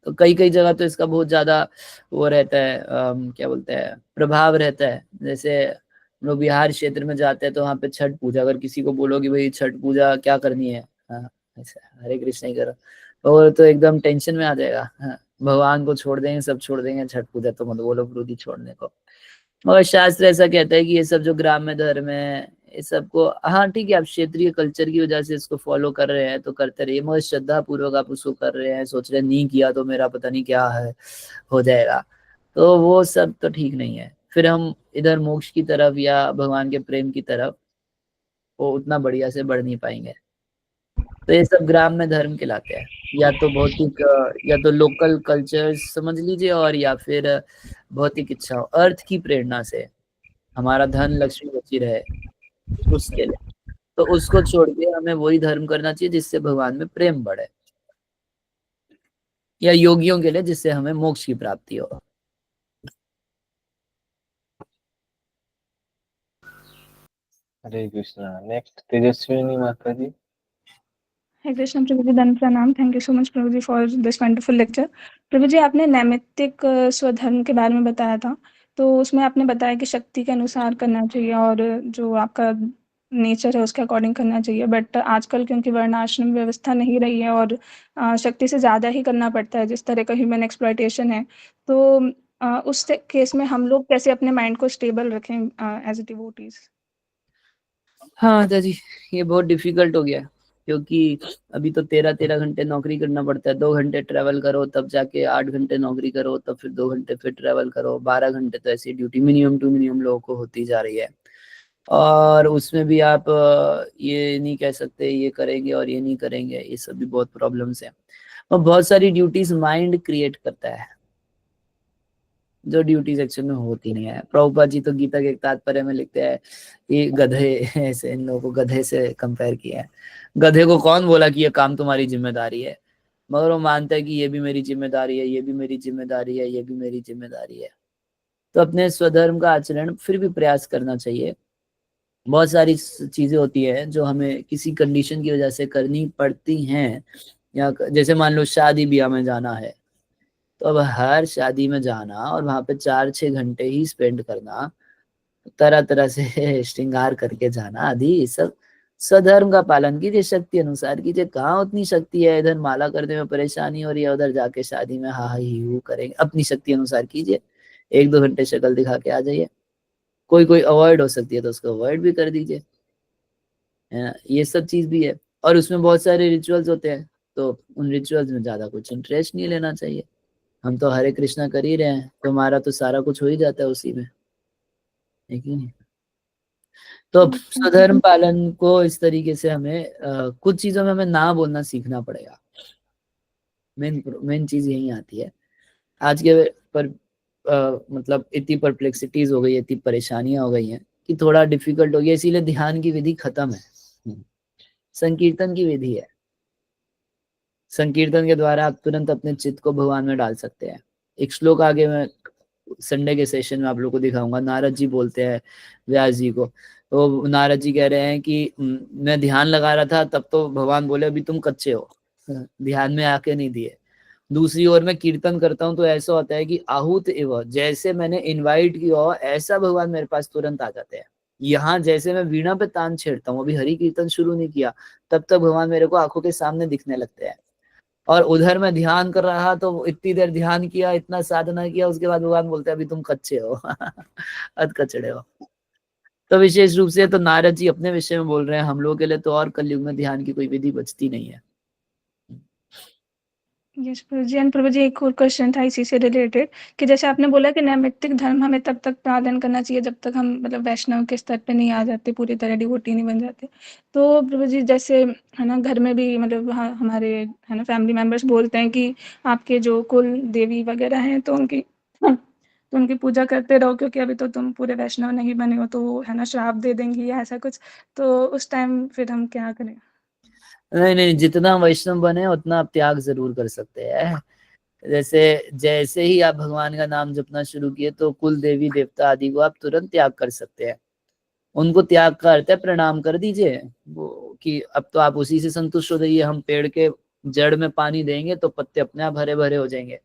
S1: तो कई कई जगह तो इसका बहुत ज्यादा वो रहता है, क्या बोलते हैं, प्रभाव रहता है। जैसे हम लोग बिहार क्षेत्र में जाते हैं तो वहाँ पे छठ पूजा, अगर किसी को बोलो कि भाई छठ पूजा क्या करनी है, हाँ, ऐसा हरे कृष्ण ही करो, और तो एकदम टेंशन में आ जाएगा। हाँ, भगवान को छोड़ देंगे, सब छोड़ देंगे, छठ पूजा तो मत बोलो विरोधी छोड़ने को। मगर शास्त्र ऐसा कहता है कि ये सब जो ग्राम्य धर्म है, ये सबको, हाँ ठीक है, आप क्षेत्रीय कल्चर की वजह से इसको फॉलो कर रहे हैं तो करते रहिए, मगर श्रद्धा पूर्वक आप उसको कर रहे हैं, सोच रहे हैं नहीं किया तो मेरा पता नहीं क्या है, हो जाएगा, तो वो सब तो ठीक नहीं है। फिर हम इधर मोक्ष की तरफ या भगवान के प्रेम की तरफ वो उतना बढ़िया से बढ़ नहीं पाएंगे। तो ये सब ग्राम्य धर्म कहलाते हैं, या तो भौतिक, या तो लोकल कल्चर समझ लीजिए, और या फिर भौतिक इच्छाओं, अर्थ की प्रेरणा से हमारा धन लक्ष्मी बची रहे उसके लिए, तो उसको छोड़ के हमें वही धर्म करना चाहिए जिससे भगवान में प्रेम बढ़े, या योगियों के लिए जिससे हमें मोक्ष की प्राप्ति हो।
S4: हरे कृष्णा। नेक्स्ट तेजस्विनी माता जी।
S6: हरे कृष्ण प्रभु जी, दंड प्रणाम। थैंक यू सो मच प्रभु जी फॉर दिस वंडरफुल लेक्चर। प्रभु जी, आपने नैमित्तिक स्वधर्म के बारे में बताया था, तो उसमें आपने बताया कि शक्ति के अनुसार करना चाहिए और जो आपका नेचर है उसके अकॉर्डिंग करना चाहिए, बट आजकल क्योंकि वर्णाश्रम व्यवस्था नहीं रही है और शक्ति से ज़्यादा ही करना पड़ता है, जिस तरह का ह्यूमन एक्सप्लॉयटेशन है, तो उस केस में हम लोग कैसे अपने माइंड को स्टेबल रखें एज ए डिवोटीज?
S1: हाँ दादी, ये बहुत डिफिकल्ट हो गया, क्योंकि अभी तो 13-13 घंटे नौकरी करना पड़ता है, 2 घंटे ट्रेवल करो तब जाके 8 घंटे नौकरी करो, तब फिर 2 घंटे फिर ट्रेवल करो, 12 घंटे तो ऐसी ड्यूटी मिनिमम टू मिनिमम लोगों को होती जा रही है। और उसमें भी आप ये नहीं कह सकते ये करेंगे और ये नहीं करेंगे, ये सब भी बहुत प्रॉब्लम्स है। और बहुत सारी ड्यूटीज माइंड क्रिएट करता है, जो ड्यूटीज एक्चुअल में होती नहीं है। प्रभुपाद जी तो गीता के एक तात्पर्य में लिखते हैं ये गधे, ऐसे इन लोगों को गधे से कंपेयर किया है। गधे को कौन बोला कि ये काम तुम्हारी जिम्मेदारी है, मगर वो मानता है कि ये भी मेरी जिम्मेदारी है, ये भी मेरी जिम्मेदारी है, ये भी मेरी जिम्मेदारी है। तो अपने स्वधर्म का आचरण फिर भी प्रयास करना चाहिए। बहुत सारी चीजें होती है जो हमें किसी कंडीशन की वजह से करनी पड़ती हैं, या जैसे मान लो शादी ब्याह में जाना है, तो अब हर शादी में जाना और वहां पे 4-6 घंटे ही स्पेंड करना, तरह तरह से श्रृंगार करके जाना आदि, ये सब स्वधर्म का पालन कीजिए, शक्ति अनुसार कीजिए। कहाँ उतनी शक्ति है, इधर माला करने में परेशानी हो रही है, उधर जाके शादी में हा ही हू करेंगे। अपनी शक्ति अनुसार कीजिए, 1-2 घंटे शक्ल दिखा के आ जाइए। कोई कोई अवॉइड हो सकती है तो उसको अवॉइड भी कर दीजिए, है ना, ये सब चीज भी है। और उसमें बहुत सारे रिचुअल्स होते हैं, तो उन रिचुअल्स में ज्यादा कुछ इंटरेस्ट नहीं लेना चाहिए। हम तो हरे कृष्णा कर ही रहे हैं, तो हमारा तो सारा कुछ हो ही जाता है उसी में, है कि नहीं। तो स्वधर्म पालन को इस तरीके से हमें कुछ चीजों में हमें ना बोलना सीखना पड़ेगा। मेन चीज यही आती है आज के पर। मतलब इतनी परप्लेक्सिटीज हो गई, इतनी परेशानियां हो गई हैं कि थोड़ा डिफिकल्ट हो गया, इसीलिए ध्यान की विधि खत्म है, संकीर्तन की विधि है। संकीर्तन के द्वारा आप तुरंत अपने चित्त को भगवान में डाल सकते हैं। एक श्लोक आगे मैं संडे के सेशन में आप लोगों को दिखाऊंगा। नारद जी बोलते हैं व्यास जी को, तो नारद जी कह रहे हैं कि मैं ध्यान लगा रहा था, तब तो भगवान बोले अभी तुम कच्चे हो, ध्यान में आके नहीं दिए। दूसरी ओर मैं कीर्तन करता हूँ तो ऐसा होता है कि आहूत एवं, जैसे मैंने इनवाइट किया हो ऐसा भगवान मेरे पास तुरंत आ जाते हैं। यहाँ जैसे मैं वीणा पे तान छेड़ता हूँ, अभी हरि कीर्तन शुरू नहीं किया, तब तक भगवान मेरे को आंखों के सामने दिखने लगते हैं। और उधर मैं ध्यान कर रहा तो इतनी देर ध्यान किया, इतना साधना किया, उसके बाद भगवान बोलते हैं अभी तुम कच्चे हो अध कचड़े हो। तो विशेष रूप से तो नारद जी अपने विषय में बोल रहे हैं, हम लोगों के लिए तो और कलयुग में ध्यान की कोई विधि बचती नहीं है।
S6: यस प्रभु जी। एंड प्रभु जी एक और क्वेश्चन था इसी से रिलेटेड, कि जैसे आपने बोला कि नैमित्तिक धर्म हमें तब तक पालन करना चाहिए जब तक हम मतलब वैष्णव के स्तर पे नहीं आ जाते, पूरी तरह डिवोटी नहीं बन जाते। तो प्रभु जी जैसे है ना, घर में भी मतलब हमारे है ना फैमिली मेम्बर्स बोलते हैं कि आपके जो कुल देवी वगैरह हैं तो उनकी पूजा करते रहो, क्योंकि अभी तो तुम पूरे वैष्णव नहीं बने हो, तो वो है ना श्राप दे देंगी या ऐसा कुछ। तो उस टाइम फिर हम क्या करें?
S1: नहीं नहीं, जितना वैष्णव बने उतना आप त्याग जरूर कर सकते हैं। जैसे जैसे ही आप भगवान का नाम जपना शुरू किए तो कुल देवी देवता आदि को आप तुरंत त्याग कर सकते हैं। उनको त्याग का अर्थ है प्रणाम कर दीजिए, वो कि अब तो आप उसी से संतुष्ट हो जाइए। हम पेड़ के जड़ में पानी देंगे तो पत्ते अपने आप हरे भरे हो जाएंगे।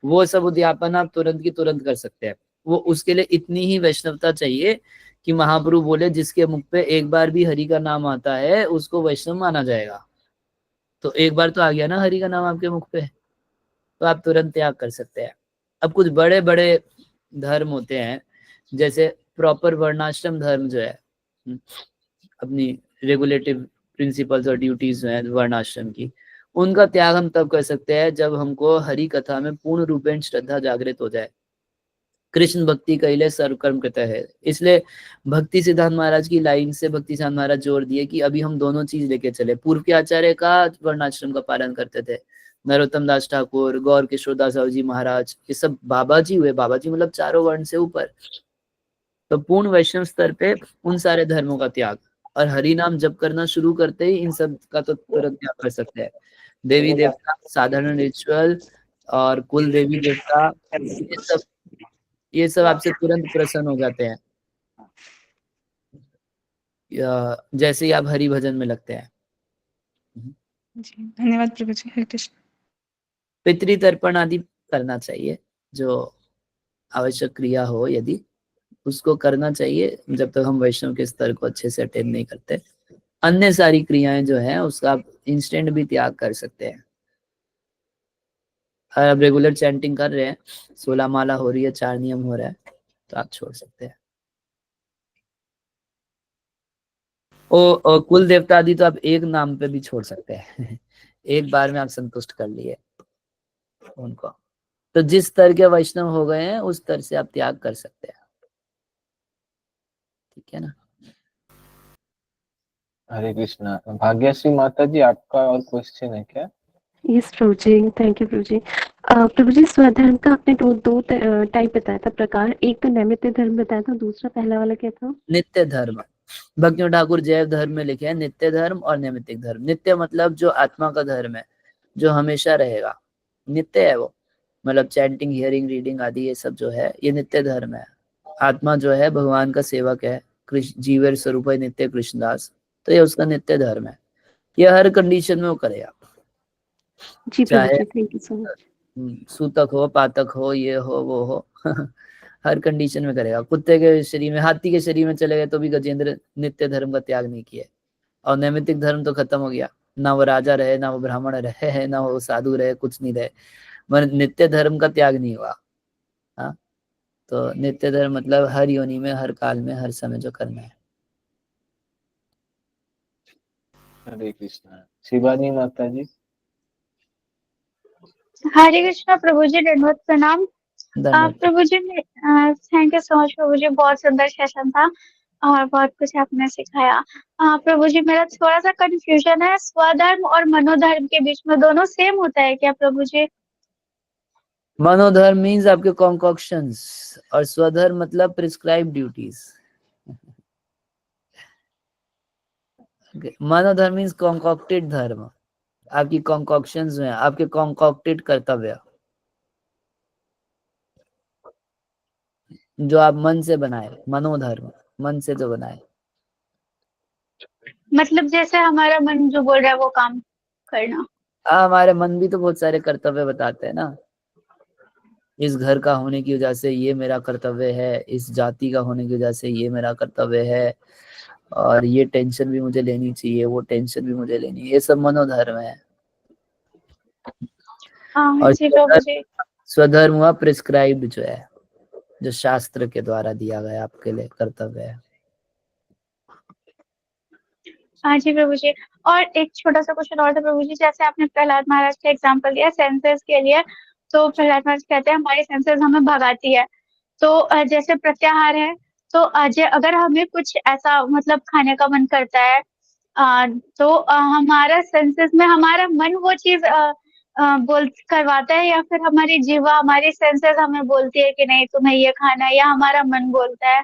S1: वो सब उद्यापन आप तुरंत की तुरंत कर सकते हैं। वो उसके लिए इतनी ही वैष्णवता चाहिए कि महाप्रभु बोले जिसके मुख पे एक बार भी हरि का नाम आता है उसको वैष्णव माना जाएगा। तो एक बार तो आ गया ना हरि का नाम आपके मुख पे, तो आप तुरंत त्याग कर सकते हैं। अब कुछ बड़े बड़े धर्म होते हैं, जैसे प्रॉपर वर्णाश्रम धर्म जो है, अपनी रेगुलेटिव प्रिंसिपल्स और ड्यूटीज जो है वर्णाश्रम की, उनका त्याग हम तब कर सकते हैं जब हमको हरि कथा में पूर्ण रूपेण श्रद्धा जागृत हो जाए। कृष्ण भक्ति कैले सर्वकर्म कृत है। इसलिए भक्ति सिद्धांत महाराज की लाइन से भक्ति सिद्धांत महाराज जोर दिए कि अभी हम दोनों चीज लेके चले। पूर्व के आचार्य का वर्णाश्रम का पालन करते थे, नरोत्तम दास ठाकुर, गौर किशोर दास जी महाराज, ये सब बाबा जी हुए। बाबा जी मतलब चारों वर्ण से ऊपर। तो पूर्ण वैष्णव स्तर पे उन सारे धर्मों का त्याग, और हरि नाम जप करना शुरू करते ही इन सब का तो तुरंत त्याग कर सकते हैं। देवी देवता, साधारण रिचुअल और कुल देवी देवता, ये सब आपसे तुरंत प्रसन्न हो जाते हैं जैसे ही आप हरि भजन में लगते हैं।
S6: जी धन्यवाद प्रभु जी। हरे कृष्ण।
S1: पितृतर्पण आदि करना चाहिए, जो आवश्यक क्रिया हो यदि, उसको करना चाहिए जब तक हम वैष्णव के स्तर को अच्छे से अटेन नहीं करते। अन्य सारी क्रियाएं जो है उसका आप इंस्टेंट भी त्याग कर सकते हैं। अगर आप रेगुलर चैंटिंग कर रहे हैं, 16 माला हो रही है, 4 नियम हो रहा है, तो आप छोड़ सकते हैं। कुल देवता आदि तो आप एक नाम पे भी छोड़ सकते हैं एक बार में आप संतुष्ट कर लिए उनको। तो जिस स्तर के वैष्णव हो गए हैं उस स्तर से आप त्याग कर सकते हैं। ठीक है ना?
S4: हरे कृष्णा। भाग्यश्री माता जी, आपका और क्वेश्चन है क्या?
S5: यस प्रभु जी, थैंक यू प्रभु जी। प्रभु जी स्वधर्म का आपने दो टाइप बताया था, प्रकार। एक तो नैमित्तिक धर्म बताया था, दूसरा पहला वाला क्या था?
S1: नित्य धर्म। भक्ति ठाकुर जैव धर्म में लिखे हैं नित्य धर्म और नैमित्तिक धर्म। नित्य मतलब जो आत्मा का धर्म है, जो हमेशा रहेगा, नित्य है वो। मतलब चैंटिंग, हियरिंग, रीडिंग आदि ये सब जो है ये नित्य धर्म है। आत्मा जो है भगवान का सेवक है, कृष्ण जीवर स्वरूप है नित्य कृष्णदास, तो ये उसका नित्य धर्म है। ये हर कंडीशन में वो करेगा,
S5: जी प्रभु
S1: चाहे
S5: जी, थैंक यू सो मच।
S1: सूतक हो, पातक हो, ये हो वो हो हर कंडीशन में करेगा। कुत्ते के शरीर में, हाथी के शरीर में चले गए तो भी गजेंद्र नित्य धर्म का त्याग नहीं किया। और नैमित्तिक धर्म तो खत्म हो गया, ना वो राजा रहे, ना वो ब्राह्मण रहे, ना वो साधु रहे, कुछ नहीं रहे, मगर नित्य धर्म का त्याग नहीं हुआ। हाँ, तो नित्य धर्म मतलब हर योनि में, हर काल में, हर समय जो करना है।
S4: हरे कृष्णा। शिवानी माता जी।
S7: हरे कृष्णा प्रभु जी, दंडवत प्रणाम।
S1: धन्यवाद।
S7: प्रभु जी, थैंक यू सो मच प्रभु जी, बहुत सुंदर सेशन था और बहुत कुछ आपने सिखाया। प्रभु जी मेरा थोड़ा सा कंफ्यूजन है, स्वधर्म और मनोधर्म के बीच में दोनों सेम होता है क्या प्रभु जी?
S1: मनोधर्म मीन्स आपके कॉन्कॉक्शंस, और स्वधर्म मतलब प्रिस्क्राइब ड्यूटीज। मनोधर्म मीन्स कॉन्कॉक्टेड धर्म, आपकी कॉन्कॉक्शंस में, आपके कॉन्कॉक्टेड कर्तव्य जो आप मन से बनाए। मनोधर्म मन से जो बनाए।
S7: मतलब जैसे हमारा मन जो बोल रहा है वो काम करना।
S1: हमारे मन भी तो बहुत सारे कर्तव्य बताते हैं ना। इस घर का होने की वजह से ये मेरा कर्तव्य है, इस जाति का होने की वजह से ये मेरा कर्तव्य है, और ये टेंशन भी मुझे लेनी चाहिए, वो टेंशन भी मुझे लेनी है। ये सब मनोधर्म है। और
S7: जी प्रभु जी।
S1: स्वधर्म हुआ प्रिस्क्राइब्ड, जो है, जो शास्त्र के द्वारा दिया गया आपके लिए कर्तव्य है।
S7: हाँ जी प्रभु जी। और एक छोटा सा क्वेश्चन और था प्रभु जी, जैसे आपने प्रहलाद महाराज का एग्जांपल दिया सेंसेस के लिए, तो प्रहलाद महाराज कहते हैं हमारी सेंसेस हमें भगाती है। तो जैसे प्रत्याहार है, तो अगर हमें कुछ ऐसा मतलब खाने का मन करता है, तो हमारा सेंसेस में हमारा मन वो चीज बोल करवाता है, या फिर हमारी जीवा हमारी सेंसेस हमें बोलती है कि नहीं तुम्हें ये खाना है, या हमारा मन बोलता है?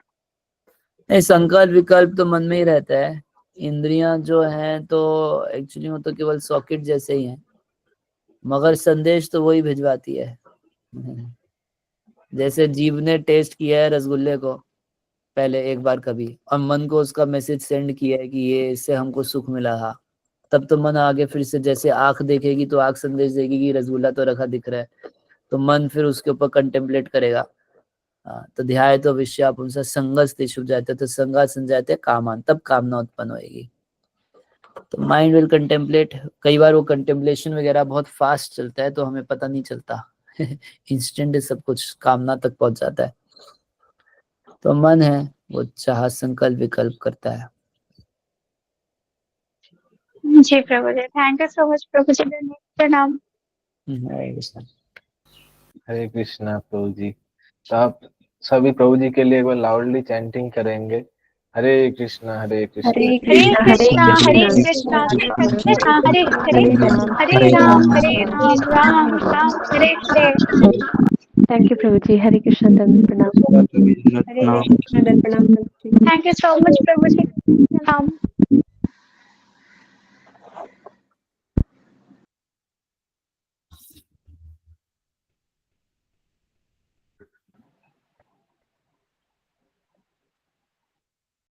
S1: नहीं, संकल्प विकल्प तो मन में ही रहता है। इंद्रियां जो हैं तो एक्चुअली वो तो केवल सॉकेट जैसे ही हैं, मगर संदेश तो वही भिजवाती है। जैसे जीव ने टेस्ट किया है रसगुल्ले को पहले एक बार कभी, और मन को उसका मैसेज सेंड किया है कि ये इससे हमको सुख मिला था, तब तो मन आगे फिर से, जैसे आंख देखेगी तो आंख संदेश देगी कि रसगुल्ला तो रखा दिख रहा है, तो मन फिर उसके ऊपर कंटेम्पलेट करेगा। तो ध्याय तो विषय उनसे संगस छुप जाते, तो संगा संजाते कामान, तब कामना उत्पन्न होगी। तो माइंड विल कंटेम्पलेट। कई बार वो कंटेम्पलेशन वगैरह बहुत फास्ट चलता है तो हमें पता नहीं चलता। इंस्टेंट सब कुछ कामना तक पहुंच जाता है। तो मन है वो चाह संकल्प विकल्प करता है।
S7: जी प्रभु जी, थैंक यू सो मच प्रभु जी, प्रणाम।
S1: हरे कृष्ण।
S4: हरे कृष्णा प्रभु जी। तो आप सभी प्रभु जी के लिए एक बार लाउडली चैंटिंग करेंगे, हरे कृष्णा हरे कृष्णा
S5: हरे
S7: कृष्णा हरे
S5: कृष्णा
S7: कृष्णा हरे हरे हरे राम राम राम हरे हरे।
S5: थैंक यू प्रभु जी। हरे कृष्णा दंड प्रणाम।
S7: थैंक यू सो मच प्रभु जी, प्रणाम।